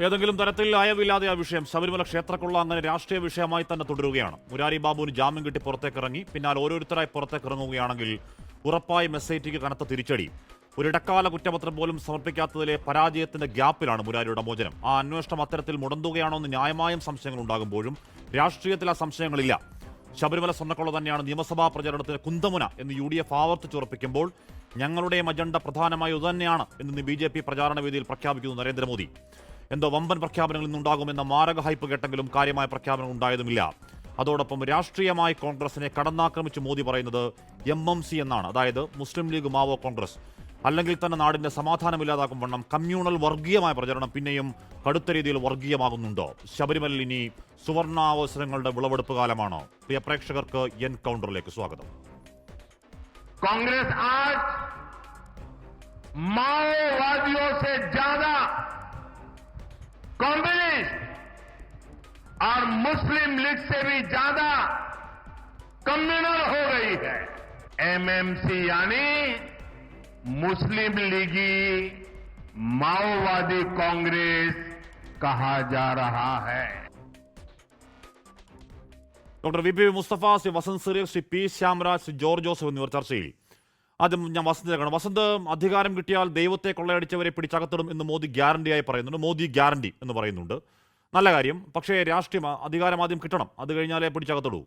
ഏതെങ്കിലും തരത്തിൽ അയവില്ലാതെ ആ വിഷയം ശബരിമല ക്ഷേത്രക്കുള്ള അങ്ങനെ രാഷ്ട്രീയ വിഷയമായി തന്നെ തുടരുകയാണ്. മുരാരി ബാബുവിന് ജാമ്യം കിട്ടി പുറത്തേക്കിറങ്ങി, പിന്നാൽ ഓരോരുത്തരായി പുറത്തേക്കിറങ്ങുകയാണെങ്കിൽ ഉറപ്പായും SITക്ക് കനത്ത തിരിച്ചടി. ഒരിടക്കാല കുറ്റപത്രം പോലും സമർപ്പിക്കാത്തതിലെ പരാജയത്തിന്റെ ഗ്യാപ്പിലാണ് മുരാരിയുടെ മോചനം. ആ അന്വേഷണം അത്തരത്തിൽ മുടന്തുകയാണോ എന്ന് ന്യായമായും സംശയങ്ങൾ ഉണ്ടാകുമ്പോഴും രാഷ്ട്രീയത്തിൽ ആ സംശയങ്ങളില്ല. ശബരിമല സ്വർണ്ണക്കൊള്ള തന്നെയാണ് നിയമസഭാ പ്രചരണത്തിന് കുന്തമുന എന്ന് UDF ആവർത്തിച്ചുറപ്പിക്കുമ്പോൾ ഞങ്ങളുടെയും അജണ്ട പ്രധാനമായി ഇതുതന്നെയാണ് എന്ന് BJP പ്രചാരണ വേദിയിൽ പ്രഖ്യാപിക്കുന്നു നരേന്ദ്രമോദി. എന്തോ വമ്പൻ പ്രഖ്യാപനങ്ങൾ ഇന്നുണ്ടാകുമെന്ന മാരക ഹൈപ്പ് കേട്ടെങ്കിലും കാര്യമായ പ്രഖ്യാപനങ്ങൾ ഉണ്ടായതുമില്ല. അതോടൊപ്പം രാഷ്ട്രീയമായി കോൺഗ്രസിനെ കടന്നാക്രമിച്ച് മോദി പറയുന്നത് MMC എന്നാണ്, അതായത് മുസ്ലിം ലീഗ് മാവോ കോൺഗ്രസ്. അല്ലെങ്കിൽ തന്നെ നാടിന്റെ സമാധാനമില്ലാതാക്കും വണ്ണം കമ്മ്യൂണൽ വർഗീയമായ പ്രചരണം പിന്നെയും കടുത്ത രീതിയിൽ വർഗീയമാകുന്നുണ്ടോ? ശബരിമലയിൽ ഇനി സുവർണാവസരങ്ങളുടെ വിളവെടുപ്പ് കാലമാണോ? പ്രിയ പ്രേക്ഷകർക്ക് എൻകൗണ്ടറിലേക്ക് സ്വാഗതം. कांग्रेस आज माओवादियों से ज्यादा कम्युनिस्ट और मुस्लिम लीग से भी ज्यादा कम्युनल हो गई है। MMC यानी मुस्लिम लीगी माओवादी कांग्रेस कहा जा रहा है। Doctor VP Mustafa, Shri Vasanth Siriyar, Shri P Shyamraj, Shri George Joseph എന്നിവർ ചർച്ചയിൽ. ആദ്യം ഞാൻ വസന്തിലേക്കാണ്. വസന്ത്, അധികാരം കിട്ടിയാൽ ദൈവത്തെ കൊള്ളയടിച്ചവരെ പിടിച്ചകത്തിടും എന്ന് മോദി ഗ്യാരണ്ടിയായി പറയുന്നുണ്ട്. മോദി ഗ്യാരണ്ടി എന്ന് പറയുന്നുണ്ട്. നല്ല കാര്യം. പക്ഷേ രാഷ്ട്രീയം അധികാരം ആദ്യം കിട്ടണം, അത് കഴിഞ്ഞാലേ പിടിച്ചകത്തിടൂ.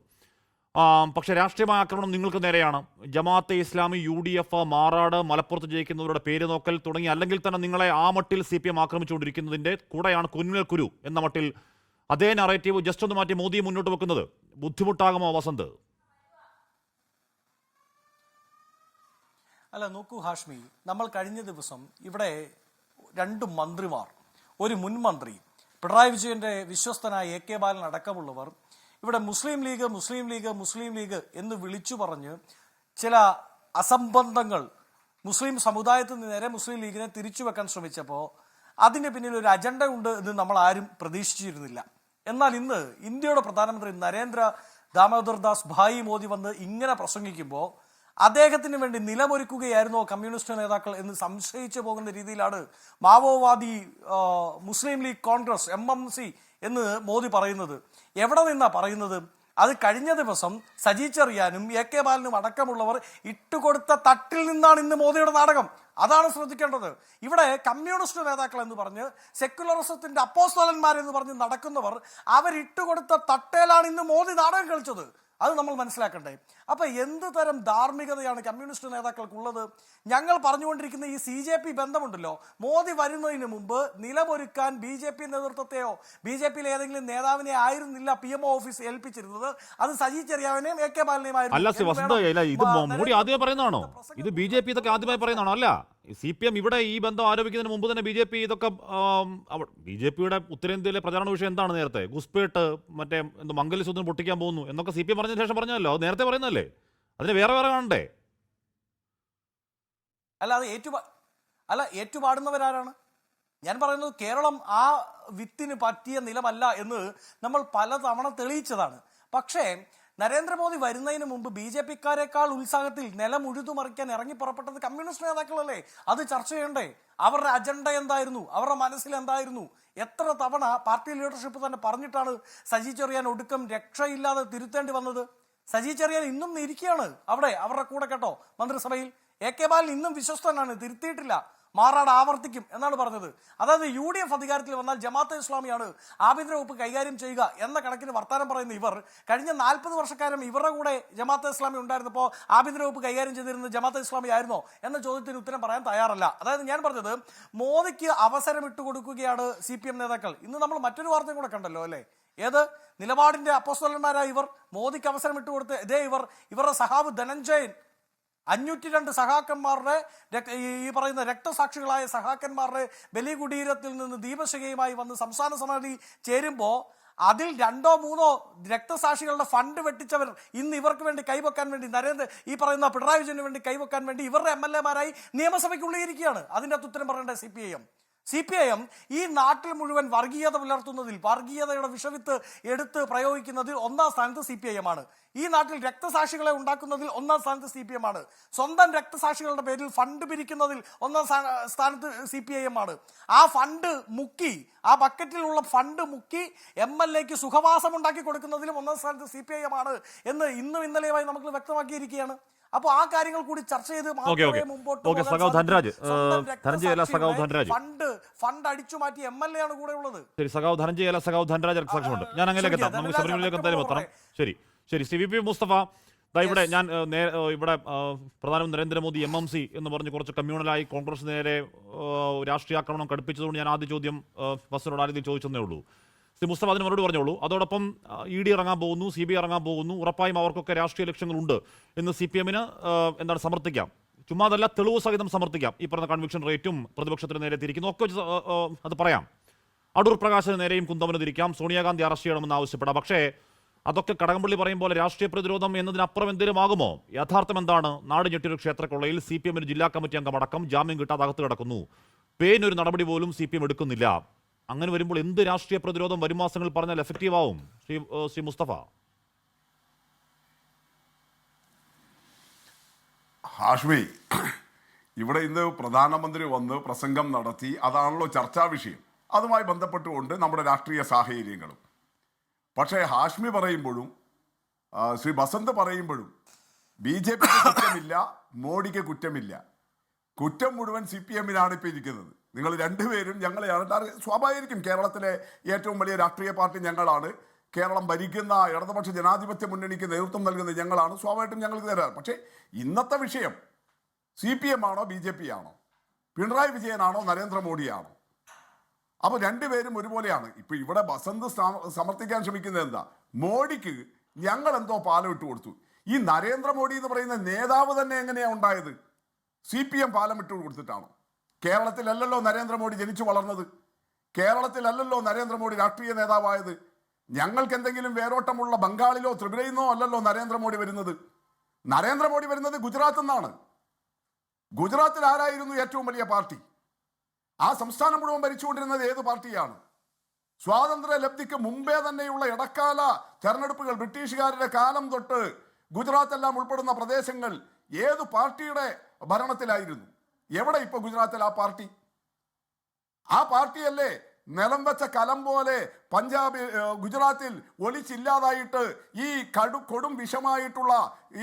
പക്ഷേ രാഷ്ട്രീയമായ ആക്രമണം നിങ്ങൾക്ക് നേരെയാണ്. ജമാഅത്തെ ഇസ്ലാമി, UDF, മാറാട്, മലപ്പുറത്ത് ജയിക്കുന്നവരുടെ പേര് നോക്കൽ തുടങ്ങി അല്ലെങ്കിൽ തന്നെ നിങ്ങളെ ആ മട്ടിൽ CPM ആക്രമിച്ചുകൊണ്ടിരിക്കുന്നതിൻ്റെ കൂടെയാണ് കുന്മേൽ കുരു എന്ന മട്ടിൽ അതേ നറേറ്റീവ് ജസ്റ്റ് ഒന്ന് മാറ്റി മോദി മുന്നോട്ട് വെക്കുന്നത് ബുദ്ധിമുട്ടാകുമോ വസന്ത്? അല്ല, നോക്കൂ ഹാഷ്മി, നമ്മൾ കഴിഞ്ഞ ദിവസം ഇവിടെ രണ്ട് മന്ത്രിമാർ, ഒരു മുൻ മന്ത്രി, പിണറായി വിജയന്റെ വിശ്വസ്തനായ AK ബാലൻ അടക്കമുള്ളവർ ഇവിടെ മുസ്ലിം ലീഗ് മുസ്ലിം ലീഗ് മുസ്ലിം ലീഗ് എന്ന് വിളിച്ചു പറഞ്ഞ് ചില അസംബന്ധങ്ങൾ മുസ്ലിം സമുദായത്തിൽ നിന്ന് നേരെ മുസ്ലിം ലീഗിനെ തിരിച്ചു വെക്കാൻ ശ്രമിച്ചപ്പോൾ അതിന് പിന്നിൽ ഒരു അജണ്ട ഉണ്ട് എന്ന് നമ്മൾ ആരും പ്രതീക്ഷിച്ചിരുന്നില്ല. എന്നാൽ ഇന്ന് ഇന്ത്യയുടെ പ്രധാനമന്ത്രി നരേന്ദ്ര ദാമോദർ ദാസ് ഭായി മോദി വന്ന് ഇങ്ങനെ പ്രസംഗിക്കുമ്പോൾ അദ്ദേഹത്തിന് വേണ്ടി നിലമൊരുക്കുകയായിരുന്നോ കമ്മ്യൂണിസ്റ്റ് നേതാക്കൾ എന്ന് സംശയിച്ചു പോകുന്ന രീതിയിലാണ് മാവോവാദി മുസ്ലിം ലീഗ് കോൺഗ്രസ് MMC എന്ന് മോദി പറയുന്നത്. എവിടെ നിന്നാ പറയുന്നത്? അത് കഴിഞ്ഞ ദിവസം സജി ചെറിയാനും AK ബാലനും അടക്കമുള്ളവർ ഇട്ടുകൊടുത്ത തട്ടിൽ നിന്നാണ് ഇന്ന് മോദിയുടെ നാടകം. അതാണ് ശ്രദ്ധിക്കേണ്ടത്. ഇവിടെ കമ്മ്യൂണിസ്റ്റ് നേതാക്കൾ എന്ന് പറഞ്ഞ് സെക്യുലറിസത്തിന്റെ അപ്പോസ്തലന്മാരെന്ന് പറഞ്ഞ് നടക്കുന്നവർ അവരിട്ടുകൊടുത്ത തട്ടേലാണ് ഇന്ന് മോദി നാടകം കളിച്ചത്. അത് നമ്മൾ മനസ്സിലാക്കണ്ടേ? അപ്പൊ എന്ത് തരം ധാർമ്മികതയാണ് കമ്മ്യൂണിസ്റ്റ് നേതാക്കൾക്കുള്ളത്? ഞങ്ങൾ പറഞ്ഞുകൊണ്ടിരിക്കുന്ന ഈ CJP ബന്ധമുണ്ടല്ലോ, മോദി വരുന്നതിന് മുമ്പ് നിലമൊരുക്കാൻ BJP നേതൃത്വത്തെയോ BJPയിലെ ഏതെങ്കിലും നേതാവിനെ ആയിരുന്നില്ല PMO ഓഫീസ് ഏൽപ്പിച്ചിരുന്നത്. അത് സജി ചെറിയാവിനെയും AK ബാലനെയും ആയിരുന്നു. ഇത് മോദി ആദ്യമേ പറയുന്നതാണോ? ഇത് BJP ഇതൊക്കെ ആദ്യമായി പറയുന്നതാണോ? അല്ല, CPM ഇവിടെ ഈ ബന്ധം ആരോപിക്കുന്നതിന് മുമ്പ് തന്നെ BJP ഇതൊക്കെ BJPയുടെ ഉത്തരേന്ത്യയിലെ പ്രചാരണ വിഷയം എന്താണ്? നേരത്തെ ഗുസ്പേട്ട് മറ്റേ മംഗലസൂത്രം പൊട്ടിക്കാൻ പോകുന്നു എന്നൊക്കെ CPM പറഞ്ഞതിന് ശേഷം പറഞ്ഞല്ലോ. അത് നേരത്തെ പറയുന്നതല്ലേ? അതിന് വേറെ വേറെ കാണണ്ടേ? അല്ല, ഏറ്റുപാടുന്നവരാരാണ്? ഞാൻ പറയുന്നത് കേരളം ആ വിത്തിന് പറ്റിയ നിലമല്ല എന്ന് നമ്മൾ പലതവണ തെളിയിച്ചതാണ്. പക്ഷേ നരേന്ദ്രമോദി വരുന്നതിന് മുമ്പ് BJPക്കാരെക്കാൾ ഉത്സാഹത്തിൽ നിലം ഉഴുതുമറിക്കാൻ ഇറങ്ങി പുറപ്പെട്ടത് കമ്മ്യൂണിസ്റ്റ് നേതാക്കളല്ലേ? അത് ചർച്ച ചെയ്യണ്ടേ? അവരുടെ അജണ്ട എന്തായിരുന്നു? അവരുടെ മനസ്സിൽ എന്തായിരുന്നു? എത്ര തവണ പാർട്ടി ലീഡർഷിപ്പ് തന്നെ പറഞ്ഞിട്ടാണ് സജി ചെറിയാൻ ഒടുക്കം രക്ഷയില്ലാതെ തിരുത്തേണ്ടി വന്നത്? സജി ചെറിയാൻ ഇന്നും ഇരിക്കുകയാണ് അവിടെ അവരുടെ കൂടെ, കേട്ടോ, മന്ത്രിസഭയിൽ. AK ബാലൻ ഇന്നും വിശ്വസ്തനാണ്, തിരുത്തിയിട്ടില്ല. മാറാട് ആവർത്തിക്കും എന്നാണ് പറഞ്ഞത്. അതായത് UDF അധികാരത്തിൽ വന്നാൽ ജമാഅത്തെ ഇസ്ലാമിയാണ് ആഭ്യന്തര വകുപ്പ് കൈകാര്യം ചെയ്യുക എന്ന കണക്കിന് വർത്താനം പറയുന്ന ഇവർ കഴിഞ്ഞ 40 വർഷക്കാലം ഇവരുടെ കൂടെ ജമാഅത്തെ ഇസ്ലാമി ഉണ്ടായിരുന്നപ്പോൾ ആഭ്യന്തര വകുപ്പ് കൈകാര്യം ചെയ്തിരുന്നത് ജമാഅത്തെ ഇസ്ലാമി ആയിരുന്നോ എന്ന ചോദ്യത്തിന് ഉത്തരം പറയാൻ തയ്യാറല്ല. അതായത് ഞാൻ പറഞ്ഞത് മോദിക്ക് അവസരം ഇട്ടുകൊടുക്കുകയാണ് CPM നേതാക്കൾ. ഇന്ന് നമ്മൾ മറ്റൊരു വാർത്തയും കൂടെ കണ്ടല്ലോ, അല്ലേ? ഏത് നിലപാടിന്റെ അപ്പോസ്തലന്മാരായ ഇവർ മോദിക്ക് അവസരം ഇട്ടുകൊടുത്ത് ഇവരുടെ സഹാബ് ധനഞ്ജയൻ 502 സഹാക്കന്മാരുടെ ഈ പറയുന്ന രക്തസാക്ഷികളായ സഹാക്കന്മാരുടെ ബലികുടീരത്തിൽ നിന്ന് ദീപശിഖയുമായി വന്ന് സംസ്ഥാന സമിതി ചേരുമ്പോൾ അതിൽ 2-3 രക്തസാക്ഷികളുടെ ഫണ്ട് വെട്ടിച്ചവർ ഇന്ന് ഇവർക്ക് വേണ്ടി കൈവെക്കാൻ വേണ്ടി ഈ പറയുന്ന പിണറായി വിജയന് വേണ്ടി കൈവെക്കാൻ വേണ്ടി ഇവരുടെ MLA മാരായി നിയമസഭയ്ക്കുള്ളിൽ ഇരിക്കുകയാണ്. അതിൻ്റെ ഉത്തരം പറയേണ്ട CPIM. CPIM ഈ നാട്ടിൽ മുഴുവൻ വർഗീയത പുലർത്തുന്നതിൽ, വർഗീയതയുടെ വിഷവിത്ത് എടുത്ത് പ്രയോഗിക്കുന്നതിൽ ഒന്നാം സ്ഥാനത്ത് CPIM ആണ്. ഈ നാട്ടിൽ രക്തസാക്ഷികളെ ഉണ്ടാക്കുന്നതിൽ ഒന്നാം സ്ഥാനത്ത് CPM ആണ്. സ്വന്തം രക്തസാക്ഷികളുടെ പേരിൽ ഫണ്ട് പിരിക്കുന്നതിൽ ഒന്നാം സ്ഥാനത്ത് CPIM ആണ്. ആ ഫണ്ട് മുക്കി, ആ ബക്കറ്റിലുള്ള ഫണ്ട് മുക്കി MLAക്ക് സുഖവാസം ഉണ്ടാക്കി കൊടുക്കുന്നതിലും ഒന്നാം സ്ഥാനത്ത് CPIM ആണ് എന്ന് ഇന്നും ഇന്നലെയുമായി നമുക്ക് വ്യക്തമാക്കിയിരിക്കുകയാണ്. അപ്പോൾ ആ കാര്യങ്ങൾ കൂടി ചർച്ച ചെയ്ത് ഫണ്ട് അടിച്ചു മാറ്റി MLA ആണ് കൂടെ ഉള്ളത്. ശരി, സഖാവ് ധനഞ്ജയ അല്ല, സഖാവ് ധനരാജ് രക്തസാക്ഷിയുണ്ട്. ഞാൻ അങ്ങനെയൊക്കെ എത്താം, നമുക്ക് ശബരിമലയിലേക്ക് എന്തായാലും എത്തണം. ശരി ശരി, CVP മുസ്തഫ, ഇവിടെ ഞാൻ ഇവിടെ പ്രധാനമന്ത്രി നരേന്ദ്രമോദി MMC എന്ന് പറഞ്ഞ് കുറച്ച് കമ്മ്യൂണലായി കോൺഗ്രസ് നേരെ രാഷ്ട്രീയ ആക്രമണം കടുപ്പിച്ചതുകൊണ്ട് ഞാൻ ആദ്യ ചോദ്യം ബസ്സിനോട് ആദ്യം ചോദിച്ചതേ ഉള്ളൂ. ശ്രീ മുസ്തഫ അതിന് മറുപടി പറഞ്ഞോളൂ. അതോടൊപ്പം ED ഇറങ്ങാൻ പോകുന്നു, CBI ഇറങ്ങാൻ പോകുന്നു, ഉറപ്പായും അവർക്കൊക്കെ രാഷ്ട്രീയ ലക്ഷ്യങ്ങളുണ്ട് എന്ന് CPMന് എന്താണ് സമർത്ഥിക്കാം. ചുമ്മാ അതല്ല, തെളിവ് സഹിതം സമർത്ഥിക്കാം. ഈ പറഞ്ഞ കൺവിക്ഷൻ റേറ്റും പ്രതിപക്ഷത്തിന് നേരെ തിരിക്കുന്നു ഒക്കെ അത് പറയാം. അടൂർ പ്രകാശിന് നേരെയും കുന്തമന് തിരിക്കാം, സോണിയാഗാന്ധി അറസ്റ്റ് ചെയ്യണമെന്ന് ആവശ്യപ്പെടാം. പക്ഷേ അതൊക്കെ കടകംപള്ളി പറയും പോലെ രാഷ്ട്രീയ പ്രതിരോധം എന്നതിനപ്പുറം എന്തെങ്കിലും ആകുമോ? യഥാർത്ഥം എന്താണ്? നാട് ഞെട്ടിയൊരു ക്ഷേത്രക്കൊള്ളയിൽ CPMന് ജില്ലാ കമ്മിറ്റി അംഗമടക്കം ജാമ്യം കിട്ടാതെ അകത്ത് കിടക്കുന്നു. പേനൊരു നടപടി പോലും CPM എടുക്കുന്നില്ല. അങ്ങനെ വരുമ്പോൾ എന്ത് രാഷ്ട്രീയ പ്രതിരോധം വരും മാസങ്ങളിൽ പറഞ്ഞാൽ എഫക്റ്റീവ് ആവും ശ്രീ മുസ്തഫ? ഹാഷ്മി, ഇവിടെ ഇന്ന് പ്രധാനമന്ത്രി വന്ന് പ്രസംഗം നടത്തി, അതാണല്ലോ ചർച്ചാ വിഷയം. അതുമായി ബന്ധപ്പെട്ടുകൊണ്ട് നമ്മുടെ രാഷ്ട്രീയ സാഹചര്യങ്ങളും. പക്ഷേ ഹാഷ്മി പറയുമ്പോഴും ശ്രീ ബസന്ത് പറയുമ്പോഴും BJPക്ക് കുറ്റമില്ല, മോഡിക്ക് കുറ്റമില്ല. കുറ്റം മുഴുവൻ CPMനാണ് ഇപ്പോൾ ഇരിക്കുന്നത്. നിങ്ങൾ രണ്ടുപേരും ഞങ്ങളെയാണ് സ്വാഭാവികം. കേരളത്തിലെ ഏറ്റവും വലിയ രാഷ്ട്രീയ പാർട്ടി ഞങ്ങളാണ്. കേരളം ഭരിക്കുന്ന ഇടതുപക്ഷ ജനാധിപത്യ മുന്നണിക്ക് നേതൃത്വം നൽകുന്നത് ഞങ്ങളാണ്. സ്വാഭാവികമായിട്ടും ഞങ്ങൾക്ക് തരാറ്. പക്ഷേ ഇന്നത്തെ വിഷയം CPM ആണോ BJP ആണോ, പിണറായി വിജയനാണോ നരേന്ദ്രമോദിയാണോ? അപ്പോൾ രണ്ടുപേരും ഒരുപോലെയാണ്. ഇപ്പൊ ഇവിടെ ബസന്ത് സമർത്ഥിക്കാൻ ശ്രമിക്കുന്നത് എന്താ? മോഡിക്ക് ഞങ്ങൾ എന്തോ പാലം ഇട്ട് കൊടുത്തു. ഈ നരേന്ദ്രമോദി എന്ന് പറയുന്ന നേതാവ് തന്നെ എങ്ങനെയാ ഉണ്ടായത്? CPM പാലം ഇട്ട് കൊടുത്തിട്ടാണോ? കേരളത്തിലല്ലല്ലോ നരേന്ദ്രമോദി ജനിച്ചു വളർന്നത്. കേരളത്തിലല്ലല്ലോ നരേന്ദ്രമോദി രാഷ്ട്രീയ നേതാവായത്. ഞങ്ങൾക്ക് എന്തെങ്കിലും വേരോട്ടമുള്ള ബംഗാളിലോ ത്രിപുരയിൽ നിന്നോ അല്ലല്ലോ നരേന്ദ്രമോദി വരുന്നത്. നരേന്ദ്രമോദി വരുന്നത് ഗുജറാത്തിൽ നിന്നാണ്. ഗുജറാത്തിൽ ആരായിരുന്നു ഏറ്റവും വലിയ പാർട്ടി? ആ സംസ്ഥാനം മുഴുവൻ ഭരിച്ചുകൊണ്ടിരുന്നത് ഏത് പാർട്ടിയാണ്? സ്വാതന്ത്ര്യ ലബ്ധിക്ക് മുമ്പേ തന്നെയുള്ള ഇടക്കാല തെരഞ്ഞെടുപ്പുകൾ, ബ്രിട്ടീഷുകാരുടെ കാലം തൊട്ട് ഗുജറാത്ത് എല്ലാം ഉൾപ്പെടുന്ന പ്രദേശങ്ങൾ ഏത് പാർട്ടിയുടെ ഭരണത്തിലായിരുന്നു? എവിടെ ഇപ്പൊ ഗുജറാത്തിൽ ആ പാർട്ടി? ആ പാർട്ടിയല്ലേ നിലം വെച്ച കലം പോലെ പഞ്ചാബ് ഗുജറാത്തിൽ ഒലിച്ചില്ലാതായിട്ട് ഈ കൊടും വിഷമായിട്ടുള്ള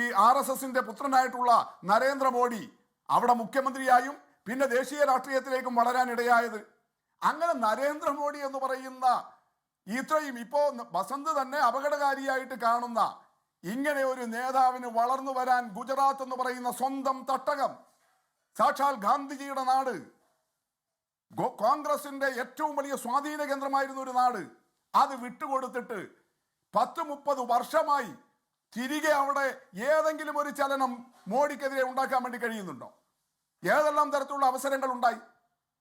ഈ RSSന്റെ പുത്രനായിട്ടുള്ള നരേന്ദ്രമോദി അവിടെ മുഖ്യമന്ത്രിയായും പിന്നെ ദേശീയ രാഷ്ട്രീയത്തിലേക്കും വളരാനിടയായത്. അങ്ങനെ നരേന്ദ്രമോദി എന്ന് പറയുന്ന ഇത്രയും ഇപ്പോ ബസന്ത് തന്നെ അപകടകാരിയായിട്ട് കാണുന്ന ഇങ്ങനെ ഒരു നേതാവിന് വളർന്നു വരാൻ ഗുജറാത്ത് എന്ന് പറയുന്ന സ്വന്തം തട്ടകം, സാക്ഷാൽ ഗാന്ധിജിയുടെ നാട്, കോൺഗ്രസിന്റെ ഏറ്റവും വലിയ സ്വാധീന കേന്ദ്രമായിരുന്ന ഒരു നാട്, അത് വിട്ടുകൊടുത്തിട്ട് 10-30 വർഷമായി തിരികെ അവിടെ ഏതെങ്കിലും ഒരു ചലനം മോഡിക്കെതിരെ ഉണ്ടാക്കാൻ വേണ്ടി കഴിയുന്നുണ്ടോ? ഏതെല്ലാം തരത്തിലുള്ള അവസരങ്ങൾ ഉണ്ടായി?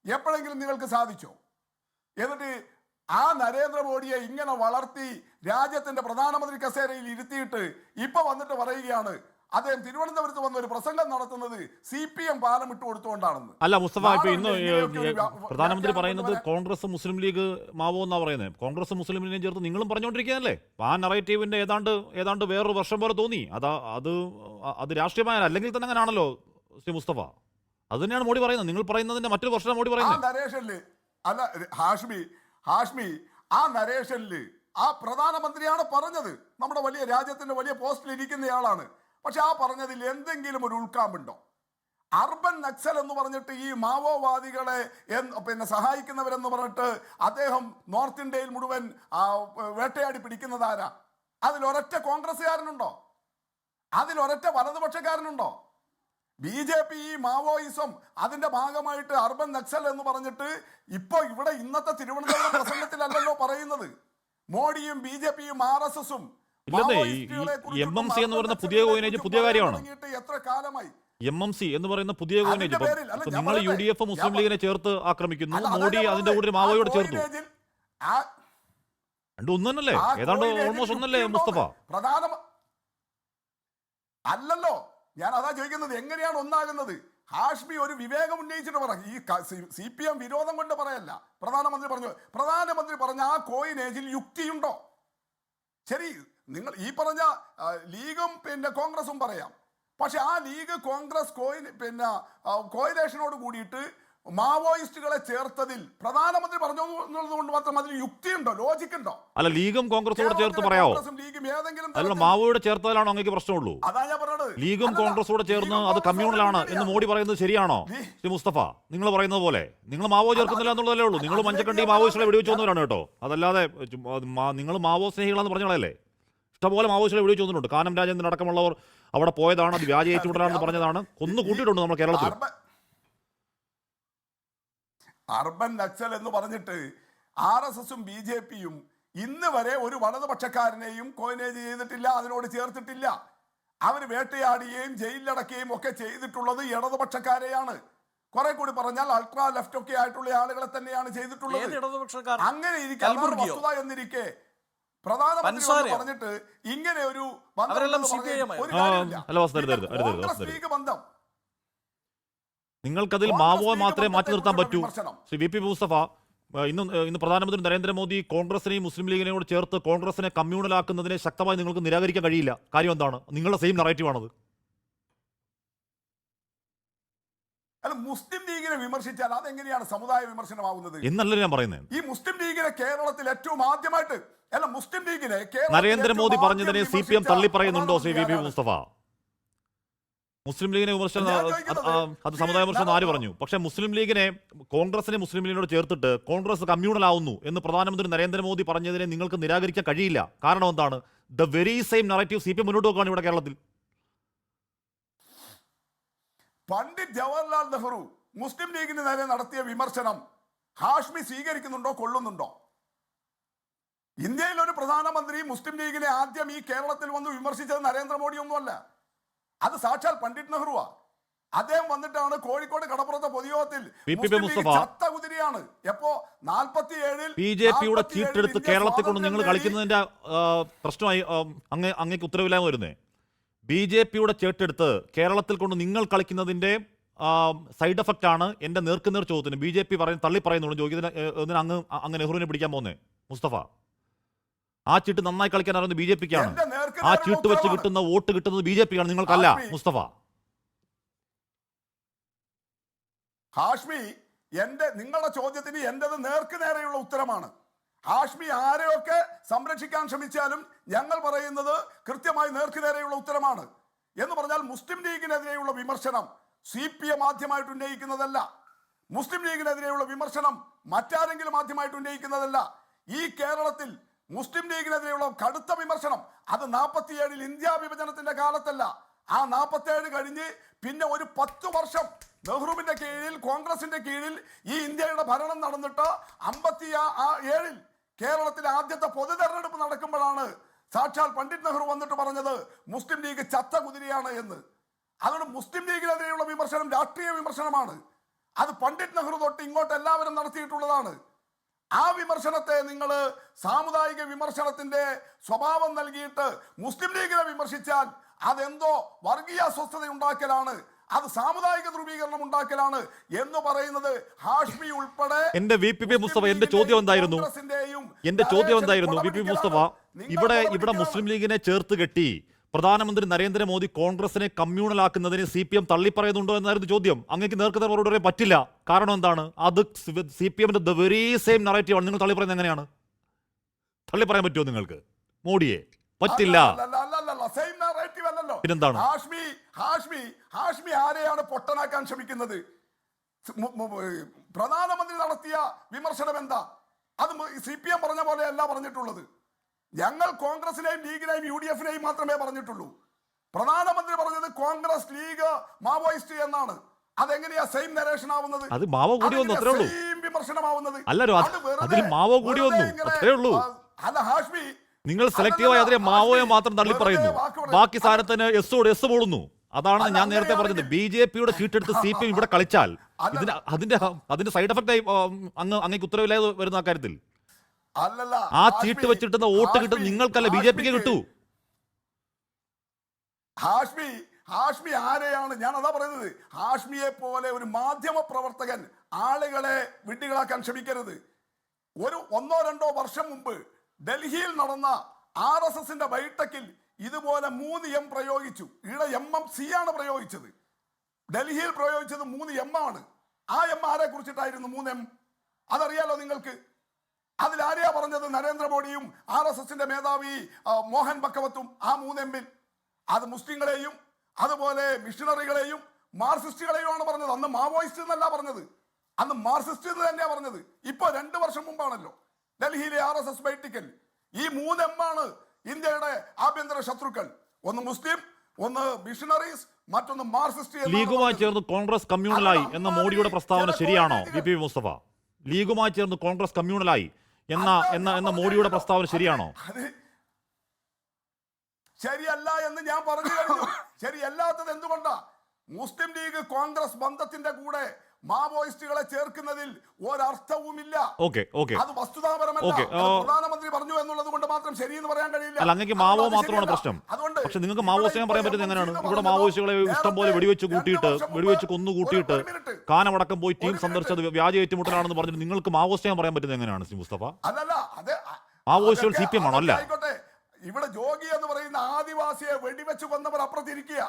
എപ്പോഴെങ്കിലും നിങ്ങൾക്ക് സാധിച്ചോ? എന്നിട്ട് ആ നരേന്ദ്രമോദിയെ ഇങ്ങനെ വളർത്തി രാജ്യത്തിന്റെ പ്രധാനമന്ത്രി കസേരയിൽ ഇരുത്തിയിട്ട് ഇപ്പൊ വന്നിട്ട് പറയുകയാണ് അദ്ദേഹം തിരുവനന്തപുരത്ത് വന്ന ഒരു പ്രസംഗം നടത്തുന്നത് CPM പാലം ഇട്ട് കൊടുത്തുകൊണ്ടാണെന്ന്. അല്ല മുസ്തഫ, ഇപ്പൊ ഇന്ന് പ്രധാനമന്ത്രി പറയുന്നത് കോൺഗ്രസ് മുസ്ലിം ലീഗ് മാവോ എന്നാ പറയുന്നത്. കോൺഗ്രസ് മുസ്ലിം ലീഗിനെ ചേർത്ത് നിങ്ങളും പറഞ്ഞുകൊണ്ടിരിക്കുകയല്ലേ? ആ നറേറ്റീവിന്റെ ഏതാണ്ട് വേറൊരു വർഷം പോലെ തോന്നി. അത് രാഷ്ട്രീയമായ അല്ലെങ്കിൽ തന്നെ അങ്ങനെയാണല്ലോ ശ്രീ മുസ്തഫ. അത് തന്നെയാണ് മോഡി പറയുന്നത്. നിങ്ങൾ പറയുന്നതിന്റെ മറ്റൊരു വർഷം മോഡി പറയുന്നത്. അല്ല ഹാഷ്മി, ആ നരേഷനില് ആ പ്രധാനമന്ത്രിയാണ് പറഞ്ഞത്. നമ്മുടെ വലിയ രാജ്യത്തിന്റെ വലിയ പോസ്റ്റിൽ ഇരിക്കുന്നയാളാണ്. പക്ഷെ ആ പറഞ്ഞതിൽ എന്തെങ്കിലും ഒരു ഉൾക്കാമ്പുണ്ടോ? അർബൻ നക്സൽ എന്ന് പറഞ്ഞിട്ട് ഈ മാവോവാദികളെ പിന്നെ സഹായിക്കുന്നവരെന്ന് പറഞ്ഞിട്ട് അദ്ദേഹം നോർത്ത് ഇന്ത്യയിൽ മുഴുവൻ വേട്ടയാടി പിടിക്കുന്നതാരാ? അതിലൊരൊറ്റ കോൺഗ്രസ്സുകാരനുണ്ടോ? അതിലൊരൊറ്റ വലതുപക്ഷക്കാരനുണ്ടോ? BJP ഈ മാവോയിസം അതിന്റെ ഭാഗമായിട്ട് അർബൻ നക്സൽ എന്ന് പറഞ്ഞിട്ട് ഇപ്പൊ ഇവിടെ ഇന്നത്തെ തിരുവനന്തപുരം പ്രസംഗത്തിലല്ലല്ലോ പറയുന്നത്. മോഡിയും BJPയും RSSും MMC എന്ന് പറയുന്ന പുതിയ കോയിനേജ് പുതിയ കാര്യമാണ്. എത്ര കാലമായി MMC എന്ന് പറയുന്ന പുതിയ കോയിനേജ് നിങ്ങൾ UDF മുസ്ലിം ലീഗിനെ ചേർത്ത് ആക്രമിക്കുന്നു, മോഡി അതിന്റെ കൂടെ മാവോയോട് ചേർത്തു. രണ്ടും ഒന്നല്ലേ? ഏതാണ്ട് ഓൾമോസ്റ്റ് ഒന്നല്ലേ മുസ്തഫ? അല്ലല്ലോ, ഞാൻ അതാ ചോദിക്കുന്നത്, എങ്ങനെയാണ് ഒന്നാകുന്നത്? ഹാഷ്മി ഒരു വിവേകം ഉന്നയിച്ചിട്ട് പറ. ഈ CPM വിരോധം കൊണ്ട് പറയല്ല. പ്രധാനമന്ത്രി പറഞ്ഞ ആ കോയിനേജിൽ യുക്തിയുണ്ടോ? ശരി, നിങ്ങൾ ഈ പറഞ്ഞ ലീഗും പിന്നെ കോൺഗ്രസും പറയാം. പക്ഷെ ആ ലീഗ് കോൺഗ്രസ് കോയിലേഷനോട് കൂടിയിട്ട് മാവോയിസ്റ്റുകളെ ചേർത്തതിൽ പ്രധാനമന്ത്രി പറഞ്ഞു എന്നുള്ളത് കൊണ്ട് മാത്രം അതിൽ യുക്തിയുണ്ടോ, ലോജിക് ഉണ്ടോ? അല്ല, ലീഗും കോൺഗ്രസോട് ചേർത്ത് പറയാമോ? അല്ല, മാവോയോട് ചേർത്തതിലാണോ അങ്ങേക്ക് പ്രശ്നമുള്ളൂ? അതാ ഞാൻ പറഞ്ഞത്. ലീഗും കോൺഗ്രസോട് ചേർന്ന് അത് കമ്മ്യൂണലാണ് എന്ന് മോഡി പറയുന്നത് ശരിയാണോ? ശ്രീ മുസ്തഫ, നിങ്ങൾ പറയുന്നത് പോലെ നിങ്ങൾ മാവോ ചേർക്കുന്നില്ല എന്നുള്ളതല്ലേ ഉള്ളൂ. നിങ്ങൾ മഞ്ചക്കണ്ടി മാവോയിസ്റ്റുകളെ വെടിവെച്ച് വന്നവരാണ് കേട്ടോ. അതല്ലാതെ നിങ്ങൾ മാവോ സ്നേഹികളാന്ന് പറഞ്ഞാലേ ഇഷ്ടംപോലെ മാവോയിസ്റ്റുകളെ വെടിവെച്ച് വന്നിട്ടുണ്ട്. കാനം രാജേന്ദ്രൻ അടക്കമുള്ളവർ അവിടെ പോയതാണ്, അത് വ്യാജ ഏറ്റുമുട്ടലാണെന്ന് പറഞ്ഞതാണ്. കൊന്നു കൂട്ടിയിട്ടുണ്ട് നമ്മൾ കേരളത്തിൽ. അർബൻ നക്സൽ എന്ന് പറഞ്ഞിട്ട് RSSും BJPയും ഇന്ന് വരെ ഒരു വലതുപക്ഷക്കാരനെയും കോയിനേജ് ചെയ്തിട്ടില്ല, അതിനോട് ചേർത്തിട്ടില്ല. അവർ വേട്ടയാടുകയും ജയിലിലടക്കുകയും ഒക്കെ ചെയ്തിട്ടുള്ളത് ഇടതുപക്ഷക്കാരെയാണ്. കുറെ കൂടി പറഞ്ഞാൽ അൾട്രാ ലെഫ്റ്റ് ഒക്കെ ആയിട്ടുള്ള ആളുകളെ തന്നെയാണ് ചെയ്തിട്ടുള്ളത്. അങ്ങനെ വസ്തുത എന്നിരിക്കെ പ്രധാനമന്ത്രി പറഞ്ഞിട്ട് ഇങ്ങനെ ഒരു ബന്ധം നിങ്ങൾക്കതിൽ മാവോ മാത്രമേ മാറ്റി നിർത്താൻ പറ്റൂ. ശ്രീ VP മുസ്തഫ, ഇന്ന് പ്രധാനമന്ത്രി നരേന്ദ്രമോദി കോൺഗ്രസിനെയും മുസ്ലിം ലീഗിനെയും കൂടെ ചേർത്ത് കോൺഗ്രസിനെ കമ്മ്യൂണലാക്കുന്നതിനെ ശക്തമായി നിങ്ങൾക്ക് നിരാകരിക്കാൻ കഴിയില്ല. കാര്യം എന്താണ്? നിങ്ങളുടെ സെയിം നറേറ്റീവാണത്. അല്ല, മുസ്ലിം ലീഗിനെ വിമർശിച്ചാൽ അതെങ്ങനെയാണ് സമുദായ വിമർശനമാവുന്നത് എന്നല്ല ഞാൻ പറയുന്നത്. ഈ മുസ്ലിം ലീഗിനെ കേരളത്തിൽ ഏറ്റവും ആദ്യമായിട്ട് മുസ്ലിം ലീഗിനെ നരേന്ദ്രമോദി പറഞ്ഞതിനെ CPM തള്ളി പറയുന്നുണ്ടോ ശ്രീ VP മുസ്തഫ? മുസ്ലിം ലീഗിനെ വിമർശനം അത് സമുദായ വിമർശനം ആര് പറഞ്ഞു? പക്ഷെ മുസ്ലിം ലീഗിനെ കോൺഗ്രസിനെ മുസ്ലിം ലീഗിനോട് ചേർത്തിട്ട് കോൺഗ്രസ് കമ്മ്യൂണൽ ആവുന്നു എന്ന് പ്രധാനമന്ത്രി നരേന്ദ്രമോദി പറഞ്ഞതിനെ നിങ്ങൾക്ക് നിരാകരിക്കാൻ കഴിയില്ല. കാരണം എന്താണ്? The very same narrative CPM മുന്നോട്ട് വെക്കുകയാണ് ഇവിടെ കേരളത്തിൽ. പണ്ഡിറ്റ് ജവഹർലാൽ നെഹ്റു മുസ്ലിം ലീഗിന് നേരെ നടത്തിയ വിമർശനം ഹാഷ്മി സ്വീകരിക്കുന്നുണ്ടോ, കൊള്ളുന്നുണ്ടോ? ഇന്ത്യയിൽ ഒരു പ്രധാനമന്ത്രി മുസ്ലിം ലീഗിനെ ആദ്യം ഈ കേരളത്തിൽ വന്ന് വിമർശിച്ചത് നരേന്ദ്രമോദി ഒന്നുമല്ല, അത് സാക്ഷാൽ പണ്ഡിറ്റ് നെഹ്റുവാ. അദ്ദേഹം വന്നിട്ടാണ് കോഴിക്കോട് കടപ്പുറത്തെ പൊതുയോഗത്തിൽ ചത്തകുതിരിയാണ്. എപ്പോ 47-ൽ BJPയുടെ ചീട്ടെടുത്ത് കേരളത്തിൽ കൊണ്ട് നിങ്ങൾ കളിക്കുന്നതിന്റെ പ്രശ്നമായി അങ്ങേക്ക് ഉത്തരവില്ലാതെ വരുന്നേ. BJPയുടെ ചീട്ടെടുത്ത് കേരളത്തിൽ കൊണ്ട് നിങ്ങൾ കളിക്കുന്നതിന്റെ സൈഡ് എഫക്റ്റ് ആണ് എന്റെ നേർക്കുനേർ ചോദ്യത്തിന് BJP തള്ളി പറയുന്നുള്ളൂ. ചോദിക്കുന്നതിന് അങ്ങ് നെഹ്റുവിനെ പിടിക്കാൻ പോകുന്നേ മുസ്തഫ. ആ ചീട്ട് നന്നായി കളിക്കാൻ അറിയുന്നത് BJPക്കാണ്. ആ ചീട്ട് വെച്ച് കിട്ടുന്ന വോട്ട് കിട്ടുന്നത് BJPക്കാണ്, നിങ്ങൾക്കല്ല മുസ്തഫ. ഹാഷ്മി, നിങ്ങളുടെ ചോദ്യത്തിന് എന്റേത് നേർക്ക് നേരെയുള്ള ഉത്തരമാണ്. ഹാഷ്മി ആരെയൊക്കെ സംരക്ഷിക്കാൻ ശ്രമിച്ചാലും ഞങ്ങൾ പറയുന്നത് കൃത്യമായി നേർക്ക് നേരെയുള്ള ഉത്തരമാണ്. എന്ന് പറഞ്ഞാൽ മുസ്ലിം ലീഗിനെതിരെയുള്ള വിമർശനം CPM ആദ്യമായിട്ട് ഉന്നയിക്കുന്നതല്ല. മുസ്ലിം ലീഗിനെതിരെയുള്ള വിമർശനം മറ്റാരെങ്കിലും ആദ്യമായിട്ട് ഉന്നയിക്കുന്നതല്ല. ഈ കേരളത്തിൽ മുസ്ലിം ലീഗിനെതിരെയുള്ള കടുത്ത വിമർശനം അത് 47-ൽ ഇന്ത്യ വിഭജനത്തിന്റെ കാലത്തല്ല. ആ 47 കഴിഞ്ഞ് പിന്നെ ഒരു 10 വർഷം നെഹ്റുവിന്റെ കീഴിൽ കോൺഗ്രസിന്റെ കീഴിൽ ഈ ഇന്ത്യയുടെ ഭരണം നടന്നിട്ട് 57-ൽ കേരളത്തിലെ ആദ്യത്തെ പൊതു തെരഞ്ഞെടുപ്പ് നടക്കുമ്പോഴാണ് സാക്ഷാൽ പണ്ഡിറ്റ് നെഹ്റു വന്നിട്ട് പറഞ്ഞത് മുസ്ലിം ലീഗ് ചത്ത കുതിരയാണ് എന്ന്. അതുകൊണ്ട് മുസ്ലിം ലീഗിനെതിരെയുള്ള വിമർശനം രാഷ്ട്രീയ വിമർശനമാണ്. അത് പണ്ഡിറ്റ് നെഹ്റു തൊട്ട് ഇങ്ങോട്ട് എല്ലാവരും നടത്തിയിട്ടുള്ളതാണ്. ആ വിമർശനത്തെ നിങ്ങൾ സാമുദായിക വിമർശനത്തിന്റെ സ്വഭാവം നൽകിയിട്ട് മുസ്ലിം ലീഗിനെ വിമർശിച്ചാൽ അതെന്തോ വർഗീയ അസ്വസ്ഥത ഉണ്ടാക്കലാണ്, അത് സാമുദായിക ധ്രുവീകരണം ഉണ്ടാക്കലാണ് എന്ന് പറയുന്നത് ഹാഷ്മി ഉൾപ്പെടെ. എന്റെ VP മുസ്തഫ, എന്റെ ചോദ്യം എന്തായിരുന്നു? VP മുസ്തഫ, ഇവിടെ മുസ്ലിം ലീഗിനെ ചേർത്ത് കെട്ടി പ്രധാനമന്ത്രി നരേന്ദ്രമോദി കോൺഗ്രസിനെ കമ്മ്യൂണലാക്കുന്നതിന് CPM തള്ളിപ്പറയുന്നുണ്ടോ എന്നായിരുന്നു ചോദ്യം. അങ്ങേക്ക് നേർക്ക് മറുപടി പറയാൻ പറ്റില്ല. കാരണം എന്താണ്? അത് CPMന്റെ ദ വെരി സെയിം നറേറ്റീവാണ്. നിങ്ങൾ തള്ളിപ്പറയുന്നത് എങ്ങനെയാണ്? തള്ളിപ്പറയാൻ പറ്റുമോ നിങ്ങൾക്ക് മോഡിയെ? പറ്റില്ല. പിന്നെന്താണ്? ഹാഷ്മി ആരെയാണ് പൊട്ടനാക്കാൻ ശ്രമിക്കുന്നത്? പ്രധാനമന്ത്രി നടത്തിയ വിമർശനം എന്താ? അത് CPM പറഞ്ഞ പോലെയല്ല പറഞ്ഞിട്ടുള്ളത്. ഞങ്ങൾ കോൺഗ്രസിനെയും ലീഗിനെയും UDFനെയും മാത്രമേ പറഞ്ഞിട്ടുള്ളൂ. പ്രധാനമന്ത്രി പറഞ്ഞത് കോൺഗ്രസ് ലീഗ് മാവോയിസ്റ്റ് എന്നാണ്. അതെങ്ങനെയാ സെയിം നരേഷൻ ആവുന്നത്? അത് മാവോ കൂടി വന്നു, അത്രേ ഉള്ളൂ. വിമർശനമാവുന്നത് അല്ലല്ലോ, അതിൽ മാവോ കൂടി വന്നു, അത്രേ ഉള്ളൂ. അല്ല ഹാഷ്മി, നിങ്ങൾ സെലക്റ്റീവായി അതിനെ മാവോയെ മാത്രം തള്ളി പറയുന്നു, ബാക്കി സാധനത്തിന് എസ് പോളുന്നു. അതാണ് ഞാൻ നേരത്തെ പറഞ്ഞത്. BJPയുടെ ചീട്ടെടുത്ത് CPM ഇവിടെ കളിച്ചാൽ അതിന്റെ സൈഡ് എഫക്റ്റ് ആയി അങ്ങേക്ക് ഉത്തരവില്ലാതെ വരുന്ന കാര്യത്തിൽ ആ ചീട്ട് വെച്ചിട്ടുന്ന വോട്ട് കിട്ടുന്നത് നിങ്ങൾക്കല്ല, BJPക്ക് കിട്ടൂ. ഹാഷ്മി ആരെയാണ്, ഞാൻ അതാ പറയുന്നത്, ഹാഷ്മിയെ പോലെ ഒരു മാധ്യമ പ്രവർത്തകൻ ആളുകളെ വിഡ്ഢികളാക്കാൻ ശ്രമിക്കരുത്. ഒരു 1-2 വർഷം മുമ്പ് ഡൽഹിയിൽ നടന്ന RSSന്റെ ബൈഠക്കിൽ ഇതുപോലെ 3 M പ്രയോഗിച്ചു. ഇവിടെ MMC ആണ് പ്രയോഗിച്ചത്. ഡൽഹിയിൽ പ്രയോഗിച്ചത് 3 M ആണ്. ആ M ആരെ കുറിച്ചിട്ടായിരുന്നു 3 M? അതറിയാലോ നിങ്ങൾക്ക്. അതിലാരെയാ പറഞ്ഞത്? നരേന്ദ്രമോദിയും RSSന്റെ മേധാവി മോഹൻ ഭഗവത്തും. ആ 3 M അത് മുസ്ലിങ്ങളെയും അതുപോലെ മിഷണറികളെയും മാർക്സിസ്റ്റുകളെയും ആണ് പറഞ്ഞത്. അന്ന് മാവോയിസ്റ്റ് എന്നല്ല പറഞ്ഞത്, അന്ന് മാർക്സിസ്റ്റ് എന്ന് തന്നെയാ പറഞ്ഞത്. ഇപ്പൊ 2 വർഷം മുമ്പാണല്ലോ ഡൽഹിയിലെ RSS ബൈഠക്കിൽ ഈ 3 M ആണ് ഇന്ത്യയുടെ ആഭ്യന്തര ശത്രുക്കൾ. ഒന്ന് മുസ്ലിം, ഒന്ന് മിഷണറീസ്, മറ്റൊന്ന് മാർക്സിസ്റ്റ്. ലീഗുമായി ചേർന്ന് കോൺഗ്രസ് കമ്മ്യൂണലായി എന്ന മോഡിയുടെ പ്രസ്താവന ശരിയാണോ VP മുസ്തഫ? ലീഗുമായി ചേർന്ന് കോൺഗ്രസ് കമ്മ്യൂണലായി എന്ന മോഡിയുടെ പ്രസ്താവന ശരിയാണോ? ശരിയല്ല എന്ന് ഞാൻ പറഞ്ഞു കഴിഞ്ഞു. ശരിയല്ലാത്തത് എന്തുകൊണ്ടാ? മുസ്ലിം ലീഗ് കോൺഗ്രസ് ബന്ധത്തിന്റെ കൂടെ മാവോയിസ്റ്റുകളെ ചേർക്കുന്നതിൽ ഒരർത്ഥവുമില്ല. അത് വസ്തുതാപരമല്ല. പ്രധാനമന്ത്രി പറഞ്ഞു എന്നുള്ളത് കൊണ്ട് മാത്രം ശരിയെന്ന് പറയാൻ കഴിയില്ല. അല്ല, അങ്ങേക്ക് മാവോ മാത്രമാണ് പ്രശ്നം. പക്ഷെ നിങ്ങൾക്ക് മാവോയിസ്റ്റ് പറയാൻ പറ്റുന്നത് എങ്ങനെയാണ്? ഇവിടെ മാവോയിസ്റ്റുകളെ ഇഷ്ടം പോലെ വെടിവെച്ച് കൊന്നുകൂട്ടിയിട്ട് കാനമടക്കം പോയി ടീം സന്ദർശിച്ചത് വ്യാജ ഏറ്റുമുട്ടലാണെന്ന് പറഞ്ഞിട്ട് നിങ്ങൾക്ക് മാവോയിസ്റ്റ് പറയാൻ പറ്റുന്നത് എങ്ങനെയാണ് ശ്രീ മുസ്തഫ? മാവോയിസ്റ്റുകൾ CPM ആണോ? അല്ല, ഇവിടെ ജോഗി എന്ന് പറയുന്ന ആദിവാസിയെ വെടിവെച്ച് കൊന്നവർ അപ്പുറത്തിരിക്കുക.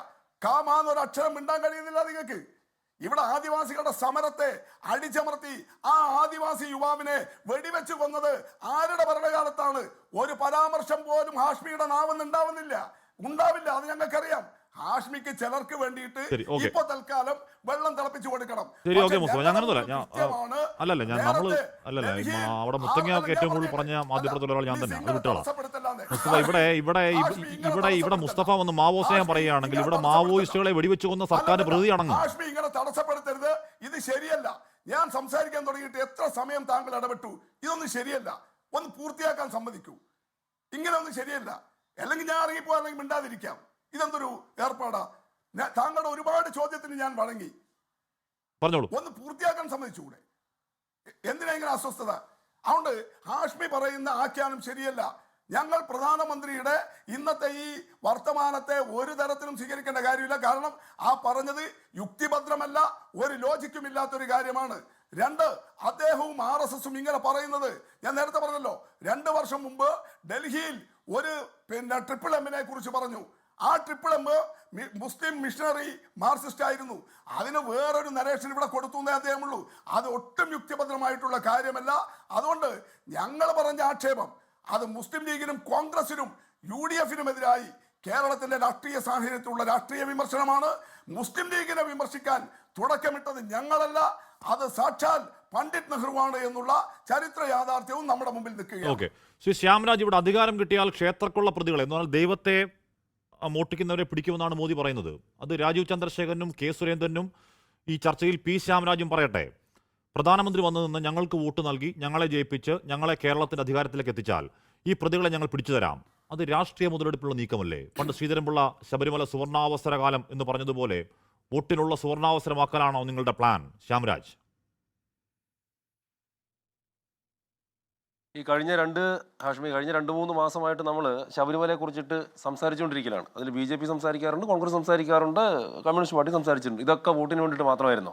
കാമാന്നൊരു അക്ഷരം മിണ്ടാൻ കഴിയുന്നില്ല നിങ്ങൾക്ക്. ഇവിടെ ആദിവാസികളുടെ സമരത്തെ അടിച്ചമർത്തി ആ ആദിവാസി യുവാവിനെ വെടിവെച്ച് കൊന്നത് ആരുടെ ഭരണകാലത്താണ്? ഒരു പരാമർശം പോലും ഹാഷ്മിയുടെ നാവെന്ന് ഉണ്ടാവില്ല. അത് ഞങ്ങൾക്കറിയാം. ഹാഷ്മിക്ക് ചിലർക്ക് വേണ്ടിയിട്ട് ഇപ്പൊ തൽക്കാലം വെള്ളം തിളപ്പിച്ചു കൊടുക്കണം. അവിടെ മുത്തങ്ങയൊക്കെ ഏറ്റവും കൂടുതൽ പറഞ്ഞ മാധ്യമപ്രവർത്തകർ ഞാൻ തന്നെ അത് വിട്ടോളാം. ഇവിടെ മുസ്തഫ വന്ന് മാവോയിസ്റ്റ് പറയുകയാണെങ്കിൽ ഇവിടെ മാവോയിസ്റ്റുകളെ വെടിവെച്ച് കൊന്ന സർക്കാരിന്റെ പ്രതിയാണെന്ന്. ഹാഷ്മി ഇങ്ങനെ തടസ്സപ്പെടുത്തരുത്. ഇത് ശരിയല്ല. ഞാൻ സംസാരിക്കാൻ തുടങ്ങിയിട്ട് എത്ര സമയം താങ്കൾ ഇടപെട്ടു? ഇതൊന്നും ശരിയല്ല. ഒന്ന് പൂർത്തിയാക്കാൻ സമ്മതിക്കൂ. ഇങ്ങനെ ഒന്നും ശരിയല്ല. അല്ലെങ്കിൽ ഞാൻ ഇറങ്ങിപ്പോ, അല്ലെങ്കിൽ മിണ്ടാതിരിക്കാം. ഇതെന്തൊരു ഏർപ്പാടാ? താങ്കളുടെ ഒരുപാട് ചോദ്യത്തിന് ഞാൻ വഴങ്ങി. ഒന്ന് പൂർത്തിയാക്കാൻ സമ്മതിച്ചുകൂടെ? എന്തിനാ ഇങ്ങനെ അസ്വസ്ഥത? അതുകൊണ്ട് ഹാഷ്മി പറയുന്ന ആഖ്യാനം ശരിയല്ല. ഞങ്ങൾ പ്രധാനമന്ത്രിയുടെ ഇന്നത്തെ ഈ വർത്തമാനത്തെ ഒരു തരത്തിലും സ്വീകരിക്കേണ്ട കാര്യമില്ല. കാരണം ആ പറഞ്ഞത് യുക്തിഭദ്രമല്ല, ഒരു ലോജിക്കും ഇല്ലാത്തൊരു കാര്യമാണ്. 2, അദ്ദേഹവും RSSും ഇങ്ങനെ പറയുന്നത് ഞാൻ നേരത്തെ പറഞ്ഞല്ലോ. 2 വർഷം മുമ്പ് ഡൽഹിയിൽ ഒരു ട്രിപ്പിൾ എമ്മിനെ കുറിച്ച് പറഞ്ഞു. ആ ട്രിപ്പിൾ എം മുസ്ലിം മിഷണറി മാർക്സിസ്റ്റ് ആയിരുന്നു. അതിന് വേറൊരു നരേഷൻ ഇവിടെ കൊടുത്തു എന്നേ അദ്ദേഹമുള്ളൂ. അത് ഒട്ടും യുക്തിഭദ്രമായിട്ടുള്ള കാര്യമല്ല. അതുകൊണ്ട് ഞങ്ങൾ പറഞ്ഞ ആക്ഷേപം അത് മുസ്ലിം ലീഗിനും കോൺഗ്രസിനും UDFനുമെതിരായി കേരളത്തിന്റെ രാഷ്ട്രീയ സാഹചര്യത്തിലുള്ള രാഷ്ട്രീയ വിമർശനമാണ്. മുസ്ലിം ലീഗിനെ വിമർശിക്കാൻ തുടക്കമിട്ടത് ഞങ്ങളല്ല, അത് സാക്ഷാൽ പണ്ഡിറ്റ് നെഹ്റുവാണ് എന്നുള്ള ചരിത്ര യാഥാർത്ഥ്യവും നമ്മുടെ മുമ്പിൽ നിൽക്കുകയാണ്. ശ്രീ ശ്യാംരാജ്, ഇവിടെ അധികാരം കിട്ടിയാൽ ക്ഷേത്രക്കുള്ള പ്രതികളെ എന്ന് പറഞ്ഞാൽ ദൈവത്തെ മോഷ്ടിക്കുന്നവരെ പിടിക്കുമെന്നാണ് മോദി പറയുന്നത്. അത് രാജീവ് ചന്ദ്രശേഖരനും K സുരേന്ദ്രനും ഈ ചർച്ചയിൽ P ശ്യാംരാജും പറയട്ടെ. പ്രധാനമന്ത്രി വന്നു നിന്ന് ഞങ്ങൾക്ക് വോട്ട് നൽകി ഞങ്ങളെ ജയിപ്പിച്ച് ഞങ്ങളെ കേരളത്തിന്റെ അധികാരത്തിലേക്ക് എത്തിച്ചാൽ ഈ പ്രതികളെ ഞങ്ങൾ പിടിച്ചു തരാം. അത് രാഷ്ട്രീയ മുതലെടുപ്പുള്ള നീക്കമല്ലേ? പണ്ട് ശ്രീധരൻപിള്ള ശബരിമല സുവർണാവസരകാലം എന്ന് പറഞ്ഞതുപോലെ വോട്ടിനുള്ള സുവർണാവസരമാക്കലാണോ നിങ്ങളുടെ പ്ലാൻ, ശ്യാംരാജ്? കഴിഞ്ഞ 2-3 മാസമായിട്ട് നമ്മൾ ശബരിമലയെ കുറിച്ചിട്ട് സംസാരിച്ചുകൊണ്ടിരിക്കുകയാണ്. അതിൽ BJP സംസാരിക്കാറുണ്ട്, കോൺഗ്രസ് സംസാരിക്കാറുണ്ട്, കമ്മ്യൂണിസ്റ്റ് പാർട്ടി സംസാരിച്ചിട്ടുണ്ട്. ഇതൊക്കെ വോട്ടിന് വേണ്ടിയിട്ട് മാത്രമായിരുന്നു.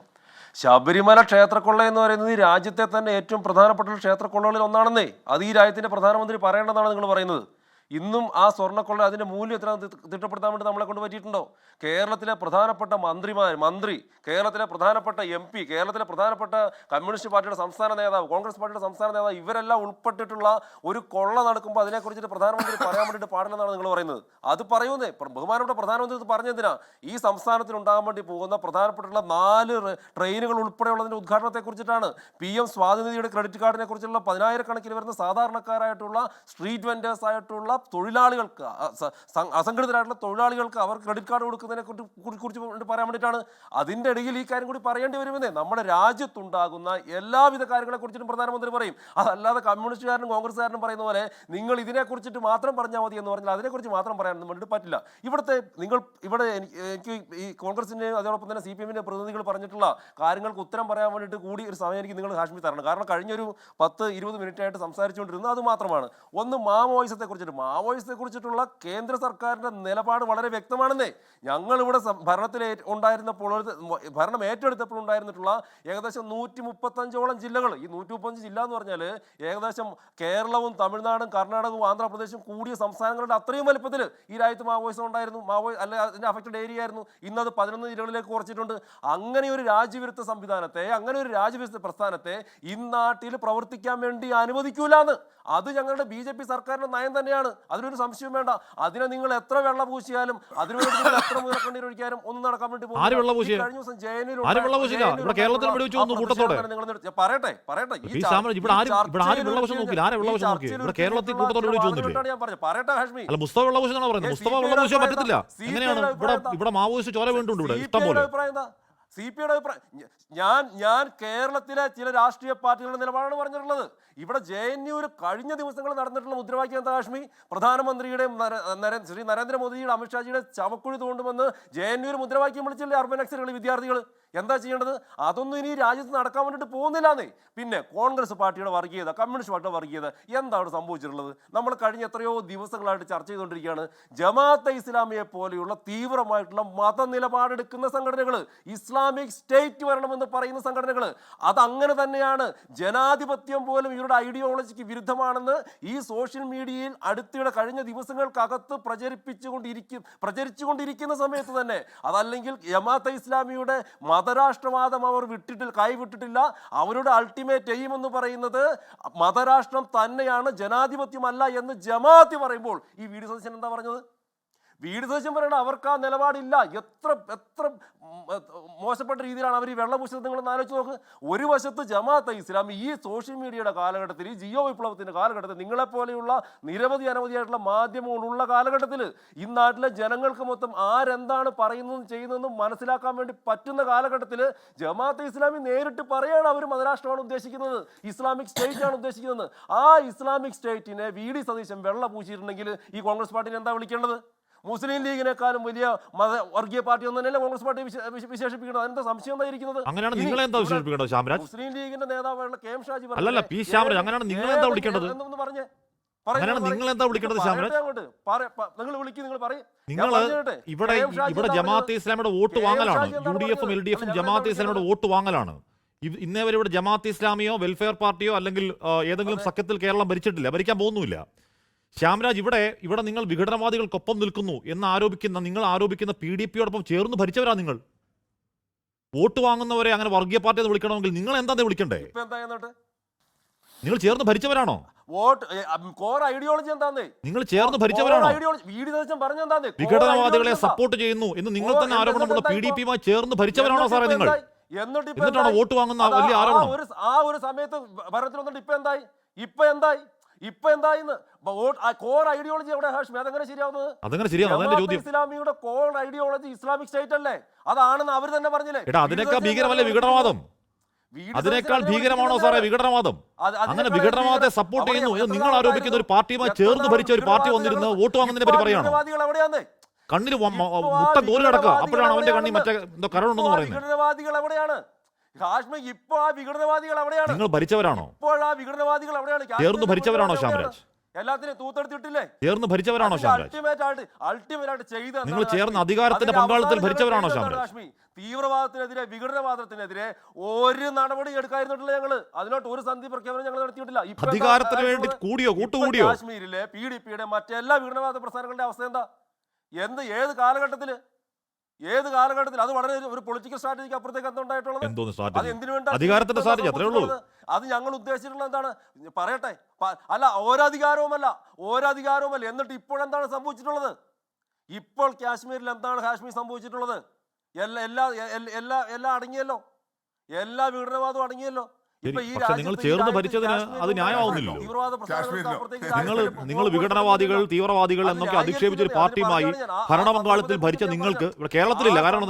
ശബരിമല ക്ഷേത്രക്കൊള്ള എന്ന് പറയുന്നത് ഈ രാജ്യത്തെ തന്നെ ഏറ്റവും പ്രധാനപ്പെട്ട ക്ഷേത്രക്കൊള്ളകളിൽ ഒന്നാണെന്നേ. അത് ഈ രാജ്യത്തിന്റെ പ്രധാനമന്ത്രി പറയേണ്ടതാണ് നിങ്ങൾ പറയുന്നത്. ഇന്നും ആ സ്വർണ്ണക്കൊള്ള അതിന്റെ മൂല്യം എത്ര തിട്ടപ്പെടുത്താൻ വേണ്ടി നമ്മളെ കൊണ്ട് പറ്റിയിട്ടുണ്ടോ? കേരളത്തിലെ പ്രധാനപ്പെട്ട മന്ത്രി, കേരളത്തിലെ പ്രധാനപ്പെട്ട MP, കേരളത്തിലെ പ്രധാനപ്പെട്ട കമ്മ്യൂണിസ്റ്റ് പാർട്ടിയുടെ സംസ്ഥാന നേതാവ്, കോൺഗ്രസ് പാർട്ടിയുടെ സംസ്ഥാന നേതാവ്, ഇവരെല്ലാം ഉൾപ്പെട്ടിട്ടുള്ള ഒരു കൊള്ള നടക്കുമ്പോൾ അതിനെക്കുറിച്ചിട്ട് പ്രധാനമന്ത്രി പറയാൻ വേണ്ടിയിട്ട് പാടില്ലെന്നാണ് നിങ്ങൾ പറയുന്നത്. അത് പറയുന്നേ ബഹുമാനപ്പെട്ട പ്രധാനമന്ത്രി ഇത് പറഞ്ഞെന്തിനാ? ഈ സംസ്ഥാനത്തിൽ ഉണ്ടാകാൻ വേണ്ടി പോകുന്ന പ്രധാനപ്പെട്ടുള്ള 4 ട്രെയിനുകൾ ഉൾപ്പെടെയുള്ളതിന്റെ ഉദ്ഘാടനത്തെ കുറിച്ചിട്ടാണ്. PM സ്വാതിനിധിയുടെ ക്രെഡിറ്റ് കാർഡിനെ കുറിച്ചുള്ള 10,000 വരുന്ന സാധാരണക്കാരായിട്ടുള്ള സ്ട്രീറ്റ് വെൻഡേഴ്സ് ആയിട്ടുള്ള തൊഴിലാളികൾക്ക്, അസംഘടിതരായിട്ടുള്ള തൊഴിലാളികൾക്ക് അവർ ക്രെഡിറ്റ് കാർഡ് കൊടുക്കുന്നതിനെ കുറിച്ച് പറയാൻ വേണ്ടിയിട്ടാണ്. അതിൻ്റെ ഇടയിൽ ഈ കാര്യം കൂടി പറയേണ്ടി വരുമെന്നേ. നമ്മുടെ രാജ്യത്തുണ്ടാകുന്ന എല്ലാവിധ കാര്യങ്ങളെ കുറിച്ചിട്ടും പ്രധാനമന്ത്രി പറയും. അതല്ലാതെ കമ്മ്യൂണിസ്റ്റുകാരനും കോൺഗ്രസ്സുകാരനും പറയുന്ന പോലെ നിങ്ങൾ ഇതിനെക്കുറിച്ചിട്ട് മാത്രം പറഞ്ഞാൽ മതി എന്ന് പറഞ്ഞാൽ അതിനെക്കുറിച്ച് മാത്രം പറയാനൊന്നും വേണ്ടിയിട്ട് പറ്റില്ല. ഇവിടെ എനിക്ക് ഈ കോൺഗ്രസിൻ്റെ അതോടൊപ്പം തന്നെ CPMന്റെ പ്രതിനിധികൾ പറഞ്ഞിട്ടുള്ള കാര്യങ്ങൾക്ക് ഉത്തരം പറയാൻ വേണ്ടിയിട്ട് കൂടി ഒരു സമയം എനിക്ക് നിങ്ങൾ ഹാഷ്മി തരണം. കാരണം കഴിഞ്ഞൊരു 10-20 മിനിറ്റായിട്ട് സംസാരിച്ചുകൊണ്ടിരുന്നത് അത് മാത്രമാണ്. ഒന്ന് മാവോയിസത്തെ കുറിച്ചിട്ട് മാവോയിസ്റ്റെ കുറിച്ചിട്ടുള്ള കേന്ദ്ര സർക്കാരിന്റെ നിലപാട് വളരെ വ്യക്തമാണെന്നേ. ഞങ്ങൾ ഇവിടെ ഭരണത്തിൽ ഉണ്ടായിരുന്നപ്പോൾ ഭരണം ഏറ്റെടുത്തപ്പോൾ ഉണ്ടായിരുന്നിട്ടുള്ള ഏകദേശം 135ഓളം ജില്ലകൾ, ഈ 135 ജില്ല എന്ന് പറഞ്ഞാൽ ഏകദേശം കേരളവും തമിഴ്നാടും കർണാടകവും ആന്ധ്രാപ്രദേശും കൂടിയ സംസ്ഥാനങ്ങളുടെ അത്രയും വലുപ്പത്തിൽ ഈ രാജ്യത്ത് മാവോയിസം ഉണ്ടായിരുന്നു. അല്ലെ അതിന്റെ അഫക്റ്റഡ് ഏരിയ ആയിരുന്നു. ഇന്നത് 11 ജില്ലകളിലേക്ക് കുറച്ചിട്ടുണ്ട്. അങ്ങനെ ഒരു രാജ്യവിരുദ്ധ സംവിധാനത്തെ, അങ്ങനെ ഒരു രാജ്യവിരുദ്ധ പ്രസ്ഥാനത്തെ ഇന്നാട്ടിൽ പ്രവർത്തിക്കാൻ വേണ്ടി അനുവദിക്കൂലെന്ന്. അത് ഞങ്ങളുടെ BJP സർക്കാരിന്റെ നയം തന്നെയാണ്. അതിനൊരു സംശയം വേണ്ട. അതിനെ നിങ്ങൾ എത്ര വെള്ള പൂശിയാലും, അതിനുവേണ്ടി നിങ്ങൾ എത്ര മുതലക്കണ്ണീർ ഒഴിക്കാനും ഒന്നും നടക്കാൻ വേണ്ടി ആര് വെള്ള പൂശിയ? കഴിഞ്ഞ ദിവസം ജയനിൽ ഇവിടെ കേരളത്തിൽ വെടിവെച്ചു വന്നു കൂട്ടത്തോടെ. പറയട്ടെ ഹാഷ്മി, അല്ല മുസ്തഫ വെള്ളപൂശാണ് പറയുന്നത്. മുസ്തഫ വെള്ളപൂശാൻ പറ്റത്തില്ല. എങ്ങനെയാണ് ഇവിടെ മാവോയിസ്റ്റ് ചോര വേണ്ടുണ്ട് ഇവിടെ ഇഷ്ടം പോലെ. CPയുടെ അഭിപ്രായം, ഞാൻ കേരളത്തിലെ ചില രാഷ്ട്രീയ പാർട്ടികളുടെ നിലപാടാണ് പറഞ്ഞിട്ടുള്ളത്. ഇവിടെ JNU കഴിഞ്ഞ ദിവസങ്ങൾ നടന്നിട്ടുള്ള മുദ്രാവാക്യം എന്താ കാശ്മീർ? പ്രധാനമന്ത്രിയുടെയും ശ്രീ നരേന്ദ്രമോദിയുടെ അമിത്ഷാജിയുടെ ചവക്കുഴി തോണ്ടുമെന്ന് JNU മുദ്രാവാക്യം വിളിച്ചില്ലേ അർബൻ നക്സലുകൾ, വിദ്യാർത്ഥികൾ? എന്താ ചെയ്യേണ്ടത്? അതൊന്നും ഇനി രാജ്യത്ത് നടക്കാൻ വേണ്ടിയിട്ട് പോകുന്നില്ലാന്നേ. പിന്നെ കോൺഗ്രസ് പാർട്ടിയുടെ വർഗീയത, കമ്മ്യൂണിസ്റ്റ് പാർട്ടിയുടെ വർഗീയത എന്താണ് സംഭവിച്ചിട്ടുള്ളത്? നമ്മൾ കഴിഞ്ഞ എത്രയോ ദിവസങ്ങളായിട്ട് ചർച്ച ചെയ്തുകൊണ്ടിരിക്കുകയാണ്. ജമാഅത്തെ ഇസ്ലാമിയെ പോലെയുള്ള തീവ്രമായിട്ടുള്ള മതനിലപാടെടുക്കുന്ന സംഘടനകൾ, ഇസ്ലാമിക് സ്റ്റേറ്റ് വരണമെന്ന് പറയുന്ന സംഘടനകൾ, അതങ്ങനെ തന്നെയാണ്. ജനാധിപത്യം പോലും ഇവരുടെ ഐഡിയോളജിക്ക് വിരുദ്ധമാണെന്ന് ഈ സോഷ്യൽ മീഡിയയിൽ അടുത്തിടെ കഴിഞ്ഞ ദിവസങ്ങൾക്കകത്ത് പ്രചരിച്ചുകൊണ്ടിരിക്കുന്ന സമയത്ത് തന്നെ, അതല്ലെങ്കിൽ ജമാഅത്തെ ഇസ്ലാമിയുടെ മതരാഷ്ട്രവാദം അവർ കൈവിട്ടിട്ടില്ല. അവരുടെ അൾട്ടിമേറ്റ് എയിം എന്ന് പറയുന്നത് മതരാഷ്ട്രം തന്നെയാണ്, ജനാധിപത്യമല്ല എന്ന് ജമാഅത്ത് പറയുമ്പോൾ ഈ വി.ഡി. സതീശൻ എന്താ പറഞ്ഞത്? വി.ഡി. സതീശൻ പറയണ അവർക്ക് ആ നിലപാടില്ല. എത്ര മോശപ്പെട്ട രീതിയിലാണ് അവർ ഈ വെള്ളപൂശിയത് നിങ്ങളൊന്ന് ആലോചിച്ച് നോക്ക്. ഒരു വശത്ത് ജമാഅത്തെ ഇസ്ലാമി ഈ സോഷ്യൽ മീഡിയയുടെ കാലഘട്ടത്തിൽ, ഈ ജിയോ വിപ്ലവത്തിന്റെ കാലഘട്ടത്തിൽ, നിങ്ങളെപ്പോലെയുള്ള അനവധിയായിട്ടുള്ള മാധ്യമങ്ങളുള്ള കാലഘട്ടത്തിൽ ഈ നാട്ടിലെ ജനങ്ങൾക്ക് മൊത്തം ആരെന്താണ് പറയുന്നതും ചെയ്യുന്നതെന്നും മനസ്സിലാക്കാൻ വേണ്ടി പറ്റുന്ന കാലഘട്ടത്തിൽ ജമാഅത്തെ ഇസ്ലാമി നേരിട്ട് പറയാണ് അവർ മതരാഷ്ട്രമാണ് ഉദ്ദേശിക്കുന്നത്, ഇസ്ലാമിക് സ്റ്റേറ്റ് ആണ് ഉദ്ദേശിക്കുന്നത്. ആ ഇസ്ലാമിക് സ്റ്റേറ്റിനെ വി.ഡി. സതീശൻ വെള്ള പൂശിയിട്ടുണ്ടെങ്കിൽ ഈ കോൺഗ്രസ് പാർട്ടിനെ എന്താ വിളിക്കേണ്ടത്? മുസ്ലിം ലീഗിനേക്കാളും വലിയ വർഗീയ പാർട്ടി ഒന്നും തന്നെയല്ലേ കോൺഗ്രസ് പാർട്ടി വിശേഷിപ്പിക്കുന്നത്? അതിന്റെ സംശയം എന്തായിരിക്കുന്നത്? മുസ്ലിം ലീഗിന്റെ നേതാവായുള്ള KM ഷാജി ഇവിടെ ജമാഅത്തെ ഇസ്ലാമിയുടെ വോട്ട് വാങ്ങലാണ്. UDF-ഉം LDF-ഉം ജമാഅത്തെ ഇസ്ലാമിയുടെ വോട്ട് വാങ്ങലാണ്. ഇന്നേ വരെ ഇവിടെ ജമാഅത്തെ ഇസ്ലാമിയോ വെൽഫെയർ പാർട്ടിയോ അല്ലെങ്കിൽ ഏതെങ്കിലും സഖ്യത്തിൽ കേരളം ഭരിച്ചിട്ടില്ല, ഭരിക്കാൻ പോകുന്നുമില്ല. ശ്യാംരാജ്, ഇവിടെ നിങ്ങൾ വിഘടനവാദികൾക്കൊപ്പം നിൽക്കുന്നു എന്ന് നിങ്ങൾ ആരോപിക്കുന്ന PDP-യോടൊപ്പം ചേർന്ന് ഭരിച്ചവരാ നിങ്ങൾ. വോട്ട് വാങ്ങുന്നവരെ അങ്ങനെ വർഗീയ പാർട്ടി എന്ന് വിളിക്കണമെങ്കിൽ നിങ്ങൾ എന്താ വിളിക്കണ്ടേ? നിങ്ങൾ ചേർന്ന് ഭരിച്ചവരാണോ? Core ideology എന്താന്നേ? നിങ്ങൾ ചേർന്ന് ഭരിച്ചവരാണോ? വിഘടനവാദികളെ സപ്പോർട്ട് ചെയ്യുന്നു എന്ന് നിങ്ങൾ തന്നെ ആരോപണമുള്ള PDP-യുമായി ചേർന്ന് ഭരിച്ചവരാണോ സാറേ നിങ്ങൾ? എന്നിട്ടാണോ വോട്ട് വാങ്ങുന്ന വലിയ ആരോപണം? ആ ഒരു സമയത്ത് ഭരണത്തിൽ വന്നിട്ട് ഇപ്പൊ എന്തായിന്ന് കോർ ഐഡിയോളജി എവിടെ ഹാഷ്മി? അതെങ്ങനെ ശരിയാവുന്നത്? ഇസ്ലാമിയുടെ കോർ ഐഡിയോളജി ഇസ്ലാമിക് സ്റ്റേറ്റ് അല്ലേ? അതാണെന്ന് അവർ തന്നെ പറഞ്ഞില്ലേ? അതിനേക്കാൾ ഭീകരമല്ലേ വിഘടനവാദം? അതിനേക്കാൾ ഭീകരമാണോ സാറേ വിഘടനവാദം? അങ്ങനെ വിഘടനവാദത്തെ സപ്പോർട്ട് ചെയ്യുന്നു എന്ന് നിങ്ങൾ ആരോപിക്കുന്ന ഒരു പാർട്ടിയുമായി ചേർന്ന് ഭരിച്ച ഒരു പാർട്ടി വന്നിരുന്ന് വോട്ട് വാങ്ങുന്നതിനെ പറ്റി പറയണോ? കണ്ണിന് മുട്ട കോരി നടക്കുക, അപ്പോഴാണ് അവന്റെ കണ്ണി മറ്റേ എന്തോ കരളുണ്ടെന്ന് പറയുന്നത്. വിഘടനവാദികൾ എവിടെയാണ് കാശ്മീർ? ഇപ്പൊ ആ വിഘടനവാദികൾ എവിടെയാണ്? നിങ്ങൾ ഭരിച്ചവരാണോ? ഇപ്പോൾ ആ വിഘടനവാദികൾ എവിടെയാണ്? ചേർന്ന് ഭരിച്ചവരാണോ ശ്യാംരാജ്? എല്ലാത്തിനും തൂത്തെടുത്തിട്ടില്ലേ? ചേർന്ന് ഭരിച്ചവരാണോ ശ്യാംരാജ്? അൾട്ടിമേറ്റ് ചെയ്ത നിങ്ങൾ ചേർന്ന് അധികാരത്തിന്റെ പങ്കാളിത്തത്തിൽ ഭരിച്ചവരാണോ ശ്യാംരാജ്? തീവ്രവാദത്തിനെതിരെ, വിഘടനവാദത്തിനെതിരെ ഒരു നടപടി എടുക്കാതിരുന്നിട്ടില്ല ഞങ്ങള്. അതിനോട്ട് ഒരു സന്ധി പ്രഖ്യാപനം ഞങ്ങൾ നടത്തിയിട്ടില്ല. അധികാരത്തിന് വേണ്ടി കൂട്ടുകൂടിയോ? കാശ്മീരിലെ PDP-യുടെ മറ്റെല്ലാ വിഘടനവാദ പ്രസ്ഥാനങ്ങളുടെ അവസ്ഥ എന്താ? ഏത് കാലഘട്ടത്തില് അത് വളരെ ഒരു പൊളിറ്റിക്കൽ സ്ട്രാറ്റജിക്ക് അപ്പുറത്തേക്ക് എന്തുണ്ടായിട്ടുള്ളത്? അത് എന്തിനു വേണ്ടി? അധികാരത്തിന്റെ സ്ട്രാറ്റജി അത്രേ ഉള്ളൂ. അത് ഞങ്ങൾ ഉദ്ദേശിച്ചിട്ടുള്ളത് എന്താണ് പറയട്ടെ? അല്ല, ഓരധികാരവുമല്ല. എന്നിട്ട് ഇപ്പോഴെന്താണ് സംഭവിച്ചിട്ടുള്ളത്? ഇപ്പോൾ കാശ്മീരിൽ എന്താണ് സംഭവിച്ചിട്ടുള്ളത്? എല്ലാം അടങ്ങിയല്ലോ, എല്ലാ വിഘടനവാദവും അടങ്ങിയല്ലോ. പക്ഷെ നിങ്ങൾ ചേർന്ന് ഭരിച്ചതിന് അത് ന്യായമാവുന്നില്ലോ. നിങ്ങൾ വിഘടനവാദികൾ, തീവ്രവാദികൾ എന്നൊക്കെ അധിക്ഷേപിച്ച ഒരു പാർട്ടിയുമായി ഭരണപങ്കാളിത്തത്തിൽ ഭരിച്ച നിങ്ങൾക്ക് ഇവിടെ കേരളത്തിലില്ല, കാരണം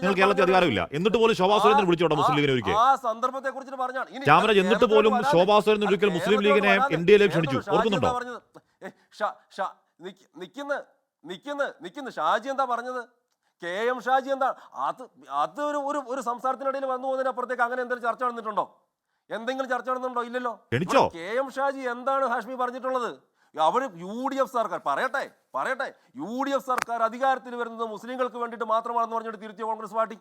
നിങ്ങൾ കേരളത്തിൽ അധികാരമില്ല. എന്നിട്ട് പോലും ശോഭാ സുരേന്ദ്രൻ വിളിച്ചോട്ടെ മുസ്ലിം ലീഗിനെ ഒരിക്കൽ? ശ്യാമരാജ്, എന്നിട്ട് പോലും ശോഭാ സുരേന്ദ്രൻ ഒരിക്കൽ മുസ്ലിം ലീഗിനെ NDA-യിലേക്ക് ക്ഷണിച്ചു, ഓർക്കുന്നുണ്ടോ? നിക്കുന്ന ഷാജി എന്താ പറഞ്ഞത്? KM ഷാജി എന്താ? അത് ഒരു സംസാരത്തിനിടയിൽ വന്നു പോകുന്നതിനപ്പുറത്തേക്ക് അങ്ങനെ എന്തെങ്കിലും ചർച്ച നടന്നിട്ടുണ്ടോ? എന്തെങ്കിലും ചർച്ച നടന്നുണ്ടോ? ഇല്ലല്ലോ. KM ഷാജി എന്താണ് ഹാഷ്മി പറഞ്ഞിട്ടുള്ളത്? അവർ UDF സർക്കാർ പറയട്ടെ UDF സർക്കാർ അധികാരത്തിൽ വരുന്നത് മുസ്ലിങ്ങൾക്ക് വേണ്ടിയിട്ട് മാത്രമാണെന്ന് പറഞ്ഞിട്ട് തിരുത്തിയ കോൺഗ്രസ് പാർട്ടി.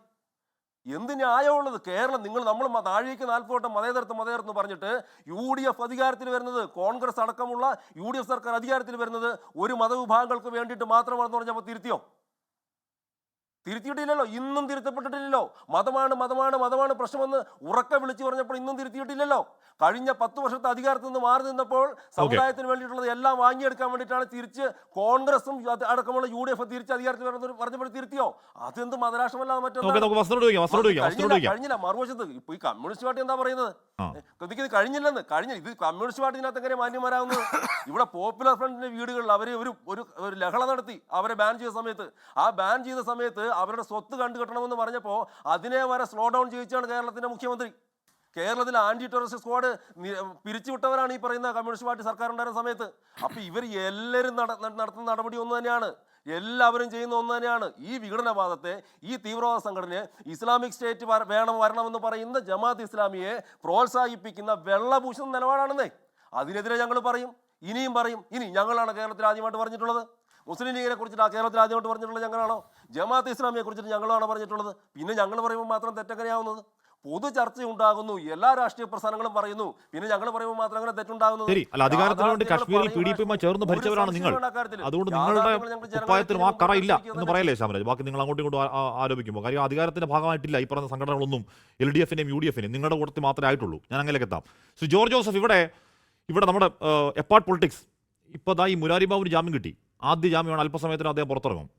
എന്ത് ന്യായമുള്ളത്? കേരളം നമ്മൾ താഴേക്ക് 40 വട്ടം മതേതരത്വം പറഞ്ഞിട്ട് UDF അധികാരത്തിൽ വരുന്നത്, കോൺഗ്രസ് അടക്കമുള്ള UDF സർക്കാർ അധികാരത്തിൽ വരുന്നത് ഒരു മതവിഭാഗങ്ങൾക്ക് വേണ്ടിയിട്ട് മാത്രമാണെന്ന് പറഞ്ഞപ്പോൾ തിരുത്തിയിട്ടില്ലല്ലോ. ഇന്നും തിരുത്തപ്പെട്ടിട്ടില്ലല്ലോ. മതമാണ് പ്രശ്നമെന്ന് ഉറക്കെ വിളിച്ചു പറഞ്ഞപ്പോൾ ഇന്നും തിരുത്തിയിട്ടില്ലല്ലോ. കഴിഞ്ഞ 10 വർഷത്തെ അധികാരത്തിൽ നിന്ന് മാറി നിന്നപ്പോൾ സമുദായത്തിന് വേണ്ടിയിട്ടുള്ളത് എല്ലാം വാങ്ങിയെടുക്കാൻ വേണ്ടിയിട്ടാണ് തിരിച്ച് കോൺഗ്രസും അടക്കമുള്ള UDF തിരിച്ച് അധികാരത്തിൽ പറഞ്ഞപ്പോൾ തിരുത്തിയോ? അതെന്ത് മതരാഷ്ട്രമല്ലാതെ കഴിഞ്ഞില്ല. മറുവശത്ത് ഇപ്പൊ ഈ കമ്മ്യൂണിസ്റ്റ് പാർട്ടി എന്താ പറയുന്നത്? ഇത് കഴിഞ്ഞില്ലെന്ന്. ഇത് കമ്മ്യൂണിസ്റ്റ് പാർട്ടിനകത്ത് എങ്ങനെ മാന്യന്മാരാകുന്നത്? ഇവിടെ പോപ്പുലർ ഫ്രണ്ടിന്റെ വീടുകളിൽ അവര് ഒരു ലഹള നടത്തി അവരെ ബാൻ ചെയ്ത സമയത്ത് അവരുടെ സ്വത്ത് കണ്ടുകെട്ടണമെന്ന് പറഞ്ഞപ്പോൾ അതിനെ വരെ സ്ലോ ഡൗൺ ചെയ്യിച്ചാണ് കേരളത്തിന്റെ മുഖ്യമന്ത്രി. കേരളത്തിൽ ആന്റി ടെററിസ്റ്റ് സ്ക്വാഡ് പിരിച്ചുവിട്ടവരാണ് ഈ പറയുന്ന കമ്മ്യൂണിസ്റ്റ് പാർട്ടി സർക്കാർ ഉണ്ടായിരുന്ന സമയത്ത്. അപ്പൊ ഇവർ എല്ലാവരും നടത്തുന്ന നടപടി ഒന്ന് തന്നെയാണ്, എല്ലാവരും ചെയ്യുന്ന ഒന്ന് തന്നെയാണ്. ഈ വിഘടനവാദത്തെ, ഈ തീവ്രവാദ സംഘടനയെ, ഇസ്ലാമിക് സ്റ്റേറ്റ് വരണമെന്ന് പറയുന്ന ജമാഅത്ത് ഇസ്ലാമിയെ പ്രോത്സാഹിപ്പിക്കുന്ന വെള്ളപൂശുന്ന നിലപാടാണെന്നേ. അതിനെതിരെ ഞങ്ങൾ പറയും, ഇനിയും പറയും. ഞങ്ങളാണ് കേരളത്തിൽ ആദ്യമായിട്ട് പറഞ്ഞിട്ടുള്ളത്? മുസ്ലിം ലീഗിനെ കുറിച്ചിട്ട് കേരളത്തിൽ ആദ്യമായിട്ട് പറഞ്ഞിട്ടുള്ളത് ഞങ്ങളാണോ? ജമാഅത്ത് ഇസ്ലാമിയെ കുറിച്ചിട്ട് ഞങ്ങളാണ് പറഞ്ഞിട്ടുള്ളത്? പിന്നെ ഞങ്ങൾ പറയുമ്പോൾ മാത്രം തെറ്റെങ്ങനെയാവുന്നത്? പൊതു ചർച്ച ഉണ്ടാകുന്നു, എല്ലാ രാഷ്ട്രീയ പ്രസ്ഥാനങ്ങളും പറയുന്നു, പിന്നെ ഞങ്ങൾ പറയുമ്പോൾ മാത്രം അങ്ങനെ തെറ്റുണ്ടാകുന്നത്? അധികാരത്തിന് വേണ്ടി കശ്മീരിൽ PDP ചേർന്ന് ഭരിച്ചവരാണ് നിങ്ങൾ. അതുകൊണ്ട് നിങ്ങളുടെ ഉപ്പായത്തിനും ആ കറയില്ല എന്ന് പറയല്ലേ ശ്യാമരാജ്? ബാക്കി നിങ്ങൾ അങ്ങോട്ടും ഇങ്ങോട്ടും ആരോപിക്കുമ്പോൾ കാര്യം അധികാരത്തിന്റെ ഭാഗമായിട്ടില്ല ഈ പറഞ്ഞ സംഘടനകളൊന്നും. LDFന്റെയും UDFന്റെയും നിങ്ങളുടെ കൂട്ടത്തിൽ മാത്രമേ ആയിട്ടുള്ളൂ. ഞാൻ അങ്ങനെയൊക്കെ എത്താം. ശ്രീ ജോർജ് ജോസഫ്, ഇവിടെ നമ്മുടെ എപ്പാർട്ട് പൊളിറ്റിക്സ് ഇപ്പോൾ ഈ മുരാരി ബാബുവിന് ജാമ്യം കിട്ടി. ആദ്യ ജാമ്യമാണ്. അല്പസമയത്തിന് അദ്ദേഹം പുറത്തിറങ്ങും.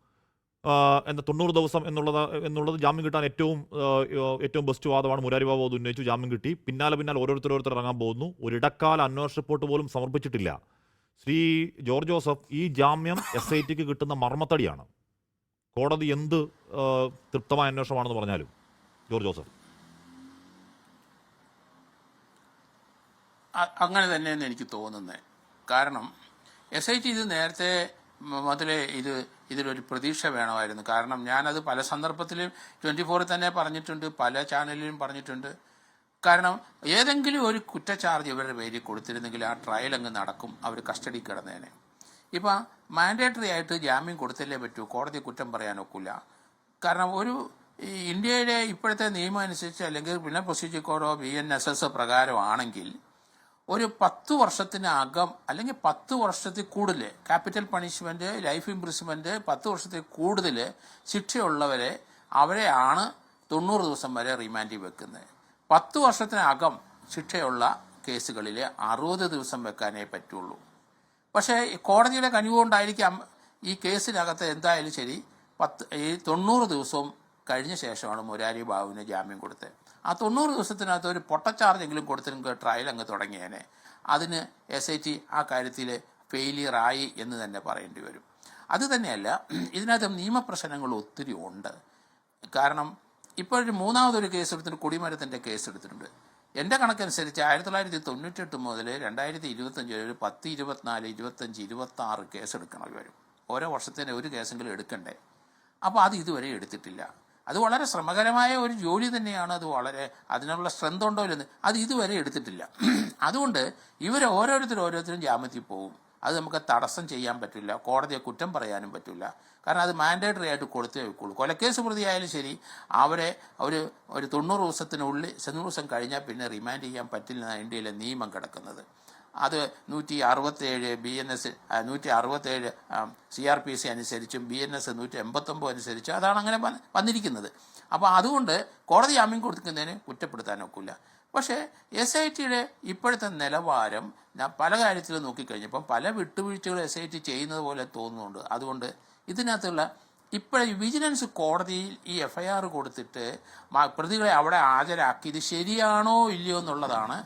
90 ദിവസം എന്നുള്ളത് ജാമ്യം കിട്ടാൻ ഏറ്റവും ബെസ്റ്റ് വാദമാണ്. മുരാരി ബാബു അത് ഉന്നയിച്ചു, ജാമ്യം കിട്ടി. പിന്നാലെ ഓരോരുത്തർ ഇറങ്ങാൻ പോകുന്നു. ഒരിടക്കാല അന്വേഷണ റിപ്പോർട്ട് പോലും സമർപ്പിച്ചിട്ടില്ല. ശ്രീ ജോർജ് ജോസഫ്, ഈ ജാമ്യം SITക്ക് കിട്ടുന്ന മർമ്മത്തടിയാണ്. കോടതി എന്ത് തൃപ്തമായ അന്വേഷണമാണെന്ന് പറഞ്ഞാലും ജോർജ് ജോസഫ് അങ്ങനെ തന്നെയെന്ന് എനിക്ക് തോന്നുന്നത്. കാരണം SIT ഇത് നേരത്തെ മുതലേ ഇതിലൊരു പ്രതീക്ഷ വേണമായിരുന്നു. കാരണം ഞാനത് പല സന്ദർഭത്തിലും 24 തന്നെ പറഞ്ഞിട്ടുണ്ട്, പല ചാനലിലും പറഞ്ഞിട്ടുണ്ട്. കാരണം ഏതെങ്കിലും ഒരു കുറ്റച്ചാർജ് ഇവരുടെ പേരിൽ കൊടുത്തിരുന്നെങ്കിൽ ആ ട്രയൽ അങ്ങ് നടക്കും, അവർ കസ്റ്റഡി കിടന്നേനെ. ഇപ്പം മാൻഡേറ്ററി ആയിട്ട് ജാമ്യം കൊടുത്തല്ലേ പറ്റൂ, കോടതി കുറ്റം പറയാനൊക്കില്ല. കാരണം ഇന്ത്യയിലെ ഇപ്പോഴത്തെ നിയമം അനുസരിച്ച് അല്ലെങ്കിൽ പിന്നെ പ്രൊസീജിയർ കോഡോ BNSS പ്രകാരമാണെങ്കിൽ ഒരു 10 വർഷത്തിനകം അല്ലെങ്കിൽ 10 വർഷത്തിൽ കൂടുതൽ ക്യാപിറ്റൽ പണിഷ്മെന്റ്, ലൈഫ് ഇംപ്രിസ്മെന്റ്, 10 വർഷത്തിൽ കൂടുതൽ ശിക്ഷയുള്ളവരെ അവരെയാണ് 90 ദിവസം വരെ റിമാൻഡിൽ വെക്കുന്നത്. 10 വർഷത്തിനകം ശിക്ഷയുള്ള കേസുകളിൽ 60 ദിവസം വെക്കാനേ പറ്റുള്ളൂ. പക്ഷേ കോടതിയുടെ കനിവുകൊണ്ടായിരിക്കാം ഈ കേസിനകത്ത് എന്തായാലും ശരി 90 ദിവസവും കഴിഞ്ഞ ശേഷമാണ് മുരാരി ബാബുവിന് ജാമ്യം കൊടുത്തത്. ആ 90 ദിവസത്തിനകത്ത് ഒരു പൊട്ടച്ചാർജെങ്കിലും കൊടുത്തെങ്കിൽ ട്രയൽ അങ്ങ് തുടങ്ങിയേനെ. അതിന് SIT ആ കാര്യത്തിൽ ഫെയിലിയർ ആയി എന്ന് തന്നെ പറയേണ്ടി വരും. അത് തന്നെയല്ല, ഇതിനകത്ത് നിയമപ്രശ്നങ്ങൾ ഒത്തിരി ഉണ്ട്. കാരണം ഇപ്പോൾ മൂന്നാമതൊരു കേസ് എടുത്തിട്ട് കുടിമരത്തിൻ്റെ കേസ് എടുത്തിട്ടുണ്ട്. എൻ്റെ കണക്കനുസരിച്ച് 1998 മുതൽ 2025 വരെ 10, 24, 25, 26 കേസ് എടുക്കണം വരും. ഓരോ വർഷത്തിന് ഒരു കേസെങ്കിലും എടുക്കണ്ടേ. അപ്പോൾ അത് ഇതുവരെ എടുത്തിട്ടില്ല. അത് വളരെ ശ്രമകരമായ ഒരു ജോലി തന്നെയാണ്. അതിനുള്ള സ്ട്രെങ്ത് ഉണ്ടോ ഇല്ലെന്ന് അത് ഇതുവരെ എടുത്തിട്ടില്ല. അതുകൊണ്ട് ഓരോരുത്തരും ജാമ്യത്തിൽ പോകും. അത് നമുക്ക് തടസ്സം ചെയ്യാൻ പറ്റില്ല, കോടതിയെ കുറ്റം പറയാനും പറ്റില്ല. കാരണം അത് മാൻഡേറ്ററി ആയിട്ട് കൊടുത്തേ വെക്കുള്ളൂ. കൊലക്കേസ് പ്രതിയായാലും ശരി, അവരെ ഒരു 90 ദിവസത്തിനുള്ളിൽ 90 ദിവസം കഴിഞ്ഞാൽ പിന്നെ റിമാൻഡ് ചെയ്യാൻ പറ്റില്ല എന്നാണ് ഇന്ത്യയിലെ നിയമം കിടക്കുന്നത്. അത് 167 BNS 167 CRPC അനുസരിച്ചും BNS 189 അനുസരിച്ചും അതാണ് അങ്ങനെ വന്നിരിക്കുന്നത്. അപ്പോൾ അതുകൊണ്ട് കോടതി ജാമ്യം കൊടുക്കുന്നതിന് കുറ്റപ്പെടുത്താനൊക്കില്ല. പക്ഷേ SITയുടെ ഇപ്പോഴത്തെ നിലവാരം ഞാൻ പല കാര്യത്തിലും നോക്കിക്കഴിഞ്ഞപ്പം പല വിട്ടുവീഴ്ചകൾ SIT ചെയ്യുന്നത് പോലെ തോന്നുന്നുണ്ട്. അതുകൊണ്ട് ഇതിനകത്തുള്ള ഇപ്പോഴും വിജിലൻസ് കോടതിയിൽ ഈ FIR കൊടുത്തിട്ട് പ്രതികളെ അവിടെ ഹാജരാക്കി ഇത് ശരിയാണോ ഇല്ലയോ എന്നുള്ളതാണ്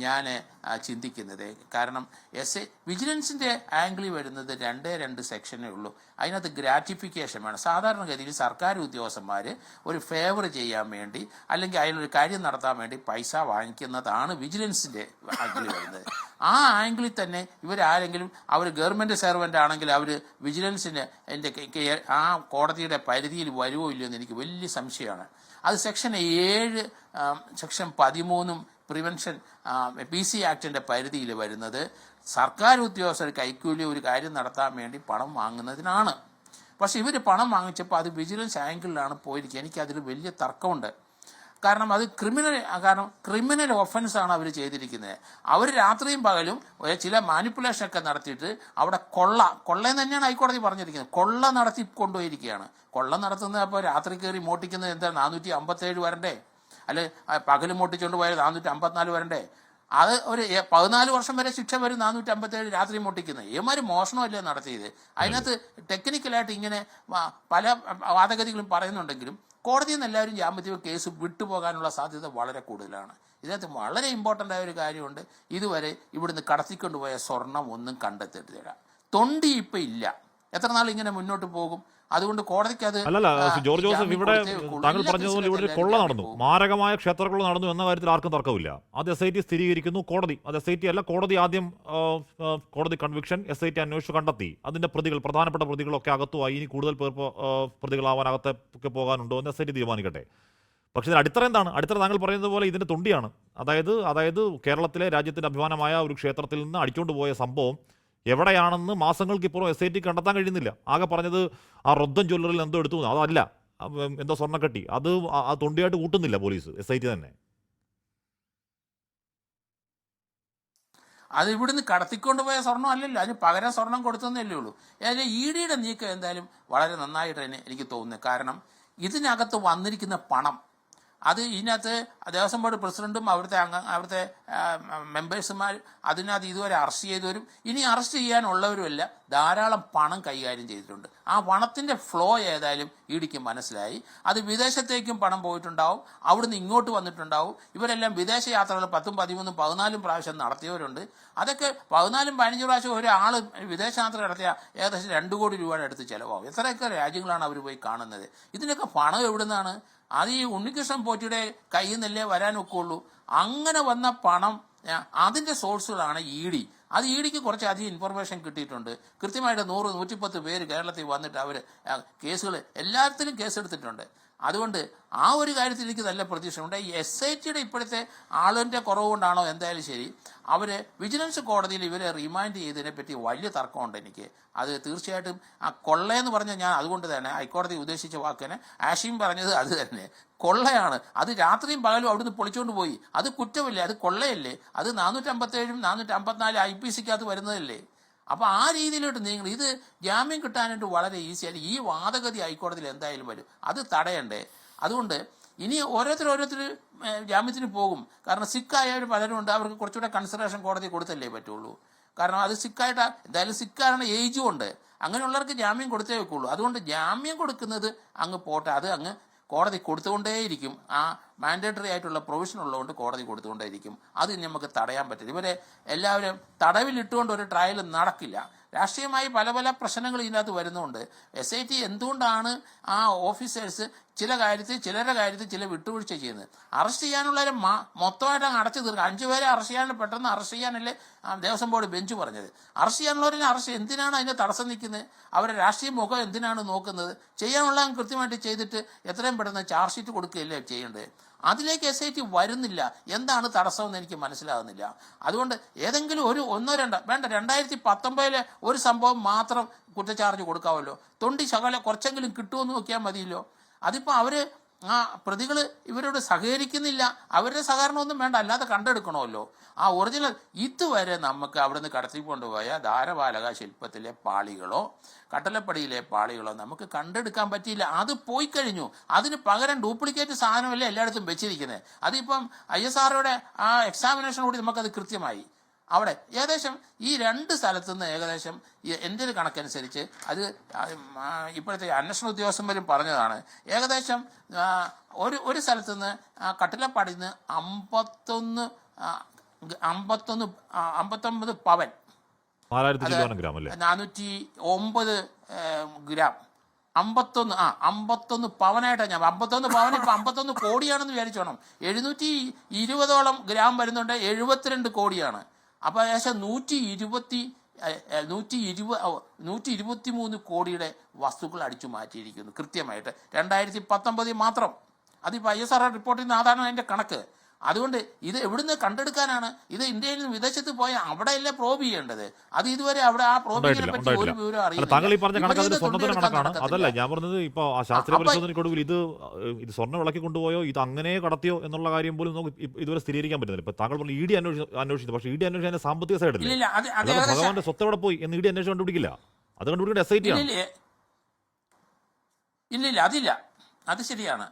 ഞാൻ ചിന്തിക്കുന്നത്. കാരണം വിജിലൻസിൻ്റെ ആംഗിളിൽ വരുന്നത് 2 സെക്ഷനേ ഉള്ളൂ. അതിനകത്ത് ഗ്രാറ്റിഫിക്കേഷൻ വേണം. സാധാരണഗതിയിൽ സർക്കാർ ഉദ്യോഗസ്ഥന്മാർ ഒരു ഫേവർ ചെയ്യാൻ വേണ്ടി അല്ലെങ്കിൽ അതിലൊരു കാര്യം നടത്താൻ വേണ്ടി പൈസ വാങ്ങിക്കുന്നതാണ് വിജിലൻസിൻ്റെ ആംഗിളിൽ വരുന്നത്. ആ ആംഗിളിൽ തന്നെ ഇവരാരെങ്കിലും അവർ ഗവൺമെൻറ് സെർവൻ്റ് ആണെങ്കിൽ അവർ വിജിലൻസിന് ആ കോടതിയുടെ പരിധിയിൽ വരുമോ ഇല്ലയോ എന്ന് എനിക്ക് വലിയ സംശയമാണ്. അത് സെക്ഷൻ 7, സെക്ഷൻ 13 പ്രിവെൻഷൻ PC ആക്ടിൻ്റെ പരിധിയിൽ വരുന്നത്. സർക്കാർ ഉദ്യോഗസ്ഥർ കൈക്കൂലി ഒരു കാര്യം നടത്താൻ വേണ്ടി പണം വാങ്ങുന്നതിനാണ്. പക്ഷെ ഇവർ പണം വാങ്ങിച്ചപ്പോൾ അത് വിജിലൻസ് ആംഗിളിലാണ് പോയിരിക്കുക. എനിക്കതിൽ വലിയ തർക്കമുണ്ട്. കാരണം അത് ക്രിമിനൽ ഒഫൻസാണ് അവർ ചെയ്തിരിക്കുന്നത്. അവർ രാത്രിയും പകലും ചില മാനിപ്പുലേഷനൊക്കെ നടത്തിയിട്ട് അവിടെ കൊള്ളയെന്ന് തന്നെയാണ് ഹൈക്കോടതി പറഞ്ഞിരിക്കുന്നത്. കൊള്ള നടത്തി കൊണ്ടുപോയിരിക്കുകയാണ്. കൊള്ള നടത്തുന്നത് അപ്പോൾ രാത്രി കയറി മോട്ടിക്കുന്നത് എന്താ 457 വരണ്ടേ? അല്ലെ പകൽ മോട്ടിച്ചുകൊണ്ട് പോയാൽ 454 വരണ്ടേ? അത് ഒരു 14 വർഷം വരെ ശിക്ഷ വരും 457 രാത്രി മോട്ടിക്കുന്നത്. ഏമാര് മോഷണമല്ലേ നടത്തിയത്? അതിനകത്ത് ടെക്നിക്കലായിട്ട് ഇങ്ങനെ പല വാദഗതികളും പറയുന്നുണ്ടെങ്കിലും കോടതിയിൽ നിന്ന് എല്ലാവരും ജാമ്യത്തിൽ കേസ് വിട്ടുപോകാനുള്ള സാധ്യത വളരെ കൂടുതലാണ്. ഇതിനകത്ത് വളരെ ഇമ്പോർട്ടൻ്റ് ആയ ഒരു കാര്യമുണ്ട്. ഇതുവരെ ഇവിടുന്ന് കടത്തിക്കൊണ്ടുപോയ സ്വർണം ഒന്നും കണ്ടെത്തിയിട്ടില്ല. തൊണ്ടി ഇപ്പം ഇല്ല. എത്ര നാൾ ഇങ്ങനെ മുന്നോട്ട് പോകും? അതുകൊണ്ട് കോടതിക്ക് അത് അല്ലല്ല ജോർജ് ജോസഫ്, ഇവിടെ താങ്കൾ പറഞ്ഞതുപോലെ ഇവിടെ ഒരു കൊള്ള നടന്നു, മാരകമായ ക്ഷേത്രക്കൊള്ള നടന്നു എന്ന കാര്യത്തിൽ ആർക്കും തർക്കമില്ല. അത് SIT സ്ഥിരീകരിക്കുന്നു. കോടതി, അത് SIT അല്ല, കോടതി ആദ്യം കോടതി കൺവിക്ഷൻ, SIT അന്വേഷിച്ച് കണ്ടെത്തി. അതിന്റെ പ്രതികൾ, പ്രധാനപ്പെട്ട പ്രതികളൊക്കെ അകത്തുമായി. ഇനി കൂടുതൽ പേർ പ്രതികളാവാൻ അകത്തൊക്കെ പോകാനുണ്ടോ എന്ന് SIT തീരുമാനിക്കട്ടെ. പക്ഷേ ഇതിന് അടിത്തറ എന്താണ്? അടിത്തറ താങ്കൾ പറയുന്നത് പോലെ ഇതിന്റെ തൊണ്ടിയാണ്. അതായത് കേരളത്തിലെ രാജ്യത്തിന്റെ അഭിമാനമായ ഒരു ക്ഷേത്രത്തിൽ നിന്ന് അടിച്ചുകൊണ്ട് പോയ സംഭവം എവിടെയാണെന്ന് മാസങ്ങൾക്കിപ്പുറം SIT കണ്ടെത്താൻ കഴിയുന്നില്ല. ആകെ പറഞ്ഞത് ആ റൊദ്ദൻ ജ്വല്ലറിൽ എന്തോ എടുത്തു, അതല്ല, എന്തോ സ്വർണ്ണക്കട്ടി, അത് തൊണ്ടിയായിട്ട് കൂട്ടുന്നില്ല പോലീസ്, SIT തന്നെ. അത് ഇവിടുന്ന് കടത്തിക്കൊണ്ടുപോയ സ്വർണ്ണം അല്ലല്ലോ, അതിന് പകരം സ്വർണം കൊടുത്തതല്ലേ ഉള്ളൂ. ഏതായാലും EDയുടെ നീക്കം എന്തായാലും വളരെ നന്നായിട്ട് തന്നെ എനിക്ക് തോന്നുന്നത്. കാരണം ഇതിനകത്ത് വന്നിരിക്കുന്ന പണം, അത് ഇതിനകത്ത് ദേവസ്വം ബോർഡ് പ്രസിഡന്റും അവിടുത്തെ മെമ്പേഴ്സുമാർ അതിനകത്ത് ഇതുവരെ അറസ്റ്റ് ചെയ്തവരും ഇനി അറസ്റ്റ് ചെയ്യാനുള്ളവരുമല്ല ധാരാളം പണം കൈകാര്യം ചെയ്തിട്ടുണ്ട്. ആ പണത്തിൻ്റെ ഫ്ലോ ഏതായാലും ഇഡിക്ക് മനസ്സിലായി. അത് വിദേശത്തേക്കും പണം പോയിട്ടുണ്ടാവും, അവിടുന്ന് ഇങ്ങോട്ട് വന്നിട്ടുണ്ടാവും. ഇവരെല്ലാം വിദേശ യാത്രകൾ 10, 13, 14 പ്രാവശ്യം നടത്തിയവരുണ്ട്. അതൊക്കെ 14, 15 പ്രാവശ്യം ഒരാൾ വിദേശയാത്ര നടത്തിയ ഏകദേശം 2 കോടി രൂപയുടെ അടുത്ത് ചിലവാകും. എത്രയൊക്കെ രാജ്യങ്ങളാണ് അവർ പോയി കാണുന്നത്. ഇതിനൊക്കെ പണം എവിടുന്നാണ്? അത് ഈ ഉണ്ണികൃഷ്ണൻ പോറ്റിയുടെ കയ്യിൽ നിന്നല്ലേ വരാനൊക്കെ ഉള്ളൂ. അങ്ങനെ വന്ന പണം അതിൻ്റെ സോഴ്സുകളാണ് ED. അത് EDക്ക് കുറച്ചധികം ഇൻഫർമേഷൻ കിട്ടിയിട്ടുണ്ട്. കൃത്യമായിട്ട് 100, 110 പേര് കേരളത്തിൽ വന്നിട്ട് അവർ കേസുകൾ എല്ലാത്തിലും കേസെടുത്തിട്ടുണ്ട്. അതുകൊണ്ട് ആ ഒരു കാര്യത്തിൽ എനിക്ക് നല്ല പ്രതീക്ഷയുണ്ട്. ഈ SITയുടെ ഇപ്പോഴത്തെ ആളിൻ്റെ കുറവ് കൊണ്ടാണോ എന്തായാലും ശരി, അവർ വിജിലൻസ് കോടതിയിൽ ഇവരെ റിമാൻഡ് ചെയ്തതിനെ പറ്റി വലിയ തർക്കമുണ്ട് എനിക്ക്. അത് തീർച്ചയായിട്ടും ആ കൊള്ളയെന്ന് പറഞ്ഞാൽ ഞാൻ അതുകൊണ്ട് തന്നെ ഹൈക്കോടതി ഉദ്ദേശിച്ച വാക്കിനെ ആഷിം പറഞ്ഞത് അത് തന്നെ, കൊള്ളയാണ്. അത് രാത്രിയും പകലും അവിടുന്ന് പൊളിച്ചുകൊണ്ട് പോയി. അത് കുറ്റമല്ലേ? അത് കൊള്ളയല്ലേ? അത് 457, 454 IPCക്കകത്ത് വരുന്നതല്ലേ? അപ്പോൾ ആ രീതിയിലോട്ട് നീങ്ങണം. ഇത് ജാമ്യം കിട്ടാനായിട്ട് വളരെ ഈസിയായിട്ട് ഈ വാദഗതി ഹൈക്കോടതിയിൽ എന്തായാലും വരും. അത് തടയണ്ടേ? അതുകൊണ്ട് ഇനി ഓരോരുത്തർ ജാമ്യത്തിന് പോകും. കാരണം സിക്കായവർ പലരും ഉണ്ട്. അവർക്ക് കുറച്ചുകൂടെ കൺസിഡറേഷൻ കോടതി കൊടുത്തല്ലേ പറ്റുള്ളൂ. കാരണം അത് സിക്കായിട്ട് എന്തായാലും സിക്കാരുടെ ഏജും ഉണ്ട്. അങ്ങനെയുള്ളവർക്ക് ജാമ്യം കൊടുത്തേ വെക്കുള്ളൂ. അതുകൊണ്ട് ജാമ്യം കൊടുക്കുന്നത് അങ്ങ് പോട്ടെ, അത് അങ്ങ് കോടതി കൊടുത്തുകൊണ്ടേയിരിക്കും. ആ മാൻഡേറ്ററി ആയിട്ടുള്ള പ്രൊവിഷൻ ഉള്ളതുകൊണ്ട് കോടതി കൊടുത്തുകൊണ്ടേയിരിക്കും. അത് നമുക്ക് തടയാൻ പറ്റില്ല. ഇവരെ എല്ലാവരും തടവിലിട്ടുകൊണ്ട് ഒരു ട്രയൽ നടക്കില്ല. രാഷ്ട്രീയമായി പല പല പ്രശ്നങ്ങൾ ഇതിനകത്ത് വരുന്നുണ്ട്. SIT എന്തുകൊണ്ടാണ് ആ ഓഫീസേഴ്സ് ചിലരുടെ കാര്യത്തിൽ ചില വിട്ടുവീഴ്ച ചെയ്യുന്നത്? അറസ്റ്റ് ചെയ്യാനുള്ളവരെ മൊത്തമായിട്ട് അങ്ങ് അടച്ചു തീർക്കുക. 5 പേരെ അറസ്റ്റ് ചെയ്യാൻ പെട്ടെന്ന് അറസ്റ്റ് ചെയ്യാനല്ലേ ദേവസ്വം ബോർഡ് ബെഞ്ച് പറഞ്ഞത്? അറസ്റ്റ് ചെയ്യാനുള്ളവരെ അറസ്റ്റ്, എന്തിനാണ് അതിന് തടസ്സം നിൽക്കുന്നത്? അവരുടെ രാഷ്ട്രീയ മുഖം എന്തിനാണ് നോക്കുന്നത്? ചെയ്യാനുള്ള കൃത്യമായിട്ട് ചെയ്തിട്ട് എത്രയും പെട്ടെന്ന് ചാർജ് ഷീറ്റ് കൊടുക്കുകയല്ലേ ചെയ്യേണ്ടത്? അതിലേക്ക് SIT വരുന്നില്ല. എന്താണ് തടസ്സമെന്ന് എനിക്ക് മനസ്സിലാകുന്നില്ല. അതുകൊണ്ട് ഏതെങ്കിലും ഒരു 1, 2 വേണ്ട, 2019 ഒരു സംഭവം മാത്രം കുറ്റചാർജ് കൊടുക്കാമല്ലോ. തൊണ്ടി ശകലം കുറച്ചെങ്കിലും കിട്ടുമെന്ന് നോക്കിയാൽ മതിയല്ലോ. അതിപ്പോൾ അവർ ആ പ്രതികൾ ഇവരോട് സഹകരിക്കുന്നില്ല. അവരുടെ സഹകരണമൊന്നും വേണ്ട, അല്ലാതെ കണ്ടെടുക്കണമല്ലോ. ആ ഒറിജിനൽ ഇതുവരെ നമുക്ക് അവിടുന്ന് കടത്തിക്കൊണ്ടുപോയ ധാരപാലക ശില്പത്തിലെ പാളികളോ കട്ടലപ്പടിയിലെ പാളികളോ നമുക്ക് കണ്ടെടുക്കാൻ പറ്റിയില്ല. അത് പോയി കഴിഞ്ഞു. അതിന് പകരം ഡ്യൂപ്ലിക്കേറ്റ് സാധനമല്ലേ എല്ലായിടത്തും വെച്ചിരിക്കുന്നത്. അതിപ്പം ISROയുടെ ആ എക്സാമിനേഷൻ കൂടി നമുക്കത് കൃത്യമായി. അവിടെ ഏകദേശം ഈ 2 സ്ഥലത്തുനിന്ന് ഏകദേശം എൻ്റെ ഒരു കണക്കനുസരിച്ച് അത് ഇപ്പോഴത്തെ അന്വേഷണ ഉദ്യോഗസ്ഥന്മാരും പറഞ്ഞതാണ്, ഏകദേശം ഒരു സ്ഥലത്തുനിന്ന് കട്ടിലപ്പാടിയിൽ നിന്ന് 59 പവൻ, 409 ഗ്രാം, 51 പവനായിട്ടാണ് ഞാൻ 51 പവൻ ഇപ്പം 51 കോടിയാണെന്ന് വിചാരിച്ചോണം. 720ഓളം ഗ്രാം വരുന്നുണ്ട്, 72 കോടിയാണ്. അപ്പോൾ ഏകദേശം 123 കോടിയുടെ വസ്തുക്കൾ അടിച്ചു മാറ്റിയിരിക്കുന്നു കൃത്യമായിട്ട് 2019 മാത്രം. അതിപ്പോൾ ISRO റിപ്പോർട്ടിൽ നിന്ന് അതാണ് അതിൻ്റെ കണക്ക്. അതുകൊണ്ട് ഇത് എവിടുന്ന് കണ്ടെടുക്കാനാണ്? ഇത് ഇന്ത്യയിൽ നിന്ന് വിദേശത്ത് പോയ അവിടെയല്ലേ പ്രോബ് ചെയ്യേണ്ടത്. അത് ഇതുവരെ അവിടെ ആ പ്രോബിങ്ങിനെ പറ്റി ഒരു വിവരം അല്ല, താങ്കൾ ഈ പറഞ്ഞ കണക്ക് അതിന്റെ അറിയില്ല. സ്വർണ്ണത്തിന്റെ കണക്കാണ്. അതല്ല ഞാൻ പറഞ്ഞത്, ഇപ്പൊ ആ ശാസ്ത്രീയ പരിശോധനയ്ക്കൊടുവിൽ ഇത് സ്വർണ്ണം വിളക്കി കൊണ്ടുപോയോ, ഇത് അങ്ങനെ കടത്തിയോ എന്നുള്ള കാര്യം പോലും നമുക്ക് ഇതുവരെ സ്ഥിരീകരിക്കാൻ പറ്റുന്നില്ല. ഇപ്പൊ താങ്കൾ പറഞ്ഞു ഇ ഡി അന്വേഷിച്ചു, പക്ഷേ ഇ ഡി അന്വേഷിക്കാൻ സാമ്പത്തിക സൈഡില്ല. ഇല്ലില്ല, അത് ഭഗവാന്റെ സ്വത്ത് എവിടെ പോയി എന്ന് ഇ ഡി അന്വേഷിച്ച് കണ്ടുപിടിക്കില്ല. അത് കണ്ടുപിടിക്കേണ്ട SIT ആണ്. ഇല്ലില്ല, അതില്ല, അത് ശരിയാണ്.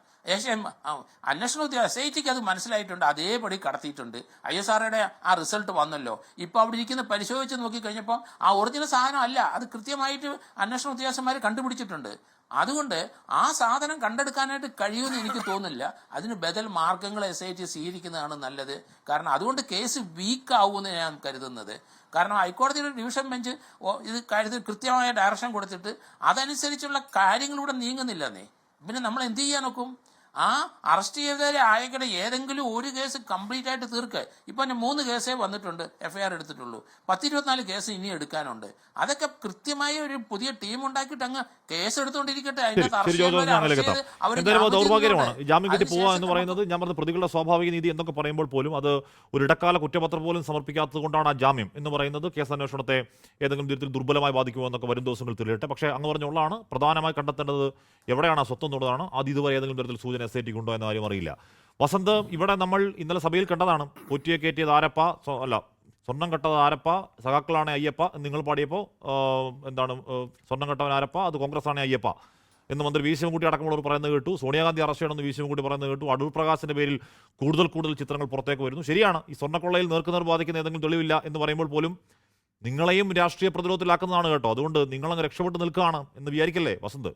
അന്വേഷണ SITക്ക് അത് മനസ്സിലായിട്ടുണ്ട്, അതേപടി കടത്തിയിട്ടുണ്ട്. ISROയുടെ ആ റിസൾട്ട് വന്നല്ലോ. ഇപ്പോൾ അവിടെ ഇരിക്കുന്ന പരിശോധിച്ച് നോക്കിക്കഴിഞ്ഞപ്പോൾ ആ ഒറിജിനൽ സാധനം അല്ല, അത് കൃത്യമായിട്ട് അന്വേഷണ ഉദ്യോഗസ്ഥന്മാർ കണ്ടുപിടിച്ചിട്ടുണ്ട്. അതുകൊണ്ട് ആ സാധനം കണ്ടെടുക്കാനായിട്ട് കഴിയുമെന്ന് എനിക്ക് തോന്നുന്നില്ല. അതിന് ബദൽ മാർഗങ്ങൾ SIT സ്വീകരിക്കുന്നതാണ് നല്ലത്. കാരണം അതുകൊണ്ട് കേസ് വീക്ക് ആവുമെന്ന് ഞാൻ കരുതുന്നത്. കാരണം ഹൈക്കോടതിയുടെ ഡിവിഷൻ ബെഞ്ച് ഇത് കാര്യത്തിൽ കൃത്യമായ ഡയറക്ഷൻ കൊടുത്തിട്ട് അതനുസരിച്ചുള്ള കാര്യങ്ങളിലൂടെ നീങ്ങുന്നില്ലെന്നേ. പിന്നെ നമ്മൾ എന്ത് ചെയ്യാൻ നോക്കും? ആ അറസ്റ്റ് ചെയ്തവരെ ആയകടെ ഏതെങ്കിലും ഒരു കേസ് കംപ്ലീറ്റ് ആയിട്ട് തീർക്കുക. ഇപ്പൊ 3 കേസേ വന്നിട്ടുണ്ട്, FIR എടുത്തിട്ടുള്ളൂ. 10-24 കേസ് ഇനി എടുക്കാനുണ്ട്. അതൊക്കെ കൃത്യമായ ഒരു പുതിയ ടീം ഉണ്ടാക്കിയിട്ട് അങ്ങ് കേസ് എടുത്തുകൊണ്ടിരിക്കട്ടെ. ദൗർഭാഗ്യമാണ് ജാമ്യം കിട്ടി പോവുക എന്ന് പറയുന്നത്. ഞാൻ പറഞ്ഞ പ്രതികളുടെ സ്വാഭാവിക നീതി എന്നൊക്കെ പറയുമ്പോൾ പോലും അത് ഒരു ഇടക്കാല കുറ്റപത്രം പോലും സമർപ്പിക്കാത്തത് കൊണ്ടാണ് ആ ജാമ്യം എന്ന് പറയുന്നത് കേസ് അന്വേഷണത്തെ ഏതെങ്കിലും തരത്തിൽ ദുർബലമായി ബാധിക്കുമോ എന്നൊക്കെ വരും ദിവസങ്ങൾ തെളിയട്ടെ. പക്ഷേ അങ്ങ് പറഞ്ഞുള്ളതാണ് പ്രധാനമായി കണ്ടെത്തേണ്ടത് എവിടെയാണ് ആ സ്വത്ത് എന്നുള്ളതാണ്. അത് ഇതുവരെ ഏതെങ്കിലും തരത്തിൽ സൂചന SIT ഉണ്ടോ എന്ന കാര്യം അറിയില്ല. വസന്ത്, ഇവിടെ നമ്മൾ ഇന്നലെ സഭയിൽ കണ്ടതാണ്, കൊറ്റിയെ കയറ്റിയത് ആരപ്പ, സ്വർണം കെട്ടത് ആരപ്പ, സഖാക്കളാണ് അയ്യപ്പ എന്ന് നിങ്ങൾ പാടിയപ്പോൾ സ്വർണം കെട്ടവൻ ആരപ്പ, അത് കോൺഗ്രസ് ആണ് അയ്യപ്പ എന്ന് മന്ത്രി വി ശിവൻകുട്ടി അടക്കമുള്ളവർ പറയുന്നത് കേട്ടു. സോണിയാഗാന്ധി അറസ്റ്റ് ചെയ്യണമെന്ന് വി ശിവൻകുട്ടി പറയുന്നത് കേട്ടു. അടൂർ പ്രകാശിന്റെ പേരിൽ കൂടുതൽ ചിത്രങ്ങൾ പുറത്തേക്ക് വരുന്നു. ശരിയാണ്, ഈ സ്വർണ്ണക്കൊള്ളയിൽ നേർക്കുനേർ ബാധിക്കുന്ന ഏതെങ്കിലും തെളിവില്ല എന്ന് പറയുമ്പോൾ പോലും നിങ്ങളെയും രാഷ്ട്രീയ പ്രതിരോധത്തിലാക്കുന്നതാണ് കേട്ടോ. അതുകൊണ്ട് നിങ്ങളങ്ങ് രക്ഷപ്പെട്ട് നിൽക്കുകയാണ് എന്ന് വിചാരിക്കല്ലേ വസന്ത്?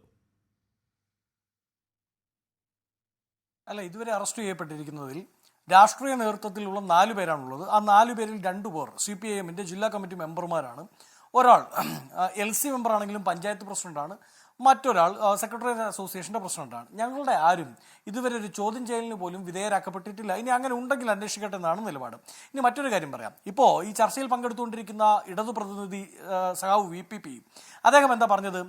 അല്ല, ഇതുവരെ അറസ്റ്റ് ചെയ്യപ്പെട്ടിരിക്കുന്നതിൽ രാഷ്ട്രീയ നേതൃത്വത്തിലുള്ള 4 പേരാണുള്ളത്. ആ 4 പേരിൽ 2 പേർ CPIMന്റെ ജില്ലാ കമ്മിറ്റി മെമ്പർമാരാണ്. ഒരാൾ LC മെമ്പറാണെങ്കിലും പഞ്ചായത്ത് പ്രസിഡന്റാണ്. മറ്റൊരാൾ സെക്രട്ടേറിയറ്റ് അസോസിയേഷന്റെ പ്രസിഡന്റാണ്. ഞങ്ങളുടെ ആരും ഇതുവരെ ഒരു ചോദ്യം ചെയ്യലിന് പോലും വിധേയരാക്കപ്പെട്ടിട്ടില്ല. ഇനി അങ്ങനെ ഉണ്ടെങ്കിൽ അന്വേഷിക്കട്ടെ എന്നാണ് നിലപാട്. ഇനി മറ്റൊരു കാര്യം പറയാം. ഇപ്പോൾ ഈ ചർച്ചയിൽ പങ്കെടുത്തുകൊണ്ടിരിക്കുന്ന ഇടതു പ്രതിനിധി സഖാവ് VPP അദ്ദേഹം എന്താ പറഞ്ഞത്?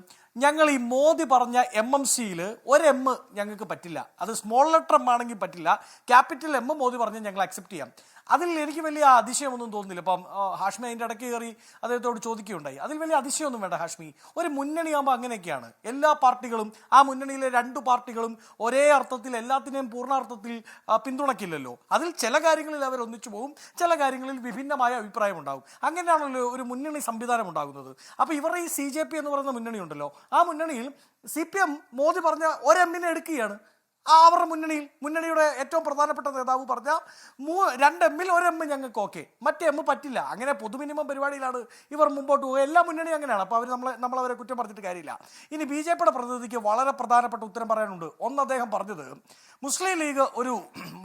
ഞങ്ങൾ ഈ മോദി പറഞ്ഞ MMCയിൽ ഒരു M ഞങ്ങൾക്ക് പറ്റില്ല, അത് സ്മോൾ ലെറ്റർ M ആണെങ്കിൽ പറ്റില്ല, ക്യാപിറ്റൽ M മോദി പറഞ്ഞ് ഞങ്ങൾ അക്സെപ്റ്റ് ചെയ്യാം. അതിൽ എനിക്ക് വലിയ അതിശയമൊന്നും തോന്നുന്നില്ല. ഇപ്പം ഹാഷ്മി അതിൻ്റെ ഇടയ്ക്ക് കയറി അദ്ദേഹത്തോട് ചോദിക്കുകയുണ്ടായി. അതിൽ വലിയ അതിശയമൊന്നും വേണ്ട ഹാഷ്മി. ഒരു മുന്നണിയാകുമ്പോൾ അങ്ങനെയൊക്കെയാണ്. എല്ലാ പാർട്ടികളും, ആ മുന്നണിയിലെ 2 പാർട്ടികളും ഒരേ അർത്ഥത്തിൽ എല്ലാത്തിനെയും പൂർണ്ണാർത്ഥത്തിൽ പിന്തുണയ്ക്കില്ലല്ലോ. അതിൽ ചില കാര്യങ്ങളിൽ അവർ ഒന്നിച്ചു പോകും, ചില കാര്യങ്ങളിൽ വിഭിന്നമായ അഭിപ്രായം ഉണ്ടാകും. അങ്ങനെയാണല്ലോ ഒരു മുന്നണി സംവിധാനം ഉണ്ടാകുന്നത്. അപ്പോൾ ഇവരുടെ ഈ CJP എന്ന് പറയുന്ന മുന്നണി ഉണ്ടല്ലോ, ആ മുന്നണിയിൽ CPM മോദി പറഞ്ഞ ഒരു M എടുക്കുകയാണ്. അവരുടെ മുന്നണിയുടെ ഏറ്റവും പ്രധാനപ്പെട്ട നേതാവ് പറഞ്ഞ 2 M ഒരു M ഞങ്ങൾക്ക് ഓക്കെ, മറ്റേ M പറ്റില്ല. അങ്ങനെ പൊതു മിനിമം പരിപാടിയിലാണ് ഇവർ മുമ്പോട്ട് പോകുക. എല്ലാ മുന്നണിയും അങ്ങനെയാണ്. അപ്പോൾ നമ്മളവരെ കുറ്റം പറഞ്ഞിട്ട് കാര്യമില്ല. ഇനി BJPയുടെ പ്രതിനിധിക്ക് വളരെ പ്രധാനപ്പെട്ട ഉത്തരം പറയാനുണ്ട്. അദ്ദേഹം പറഞ്ഞത് മുസ്ലിം ലീഗ് ഒരു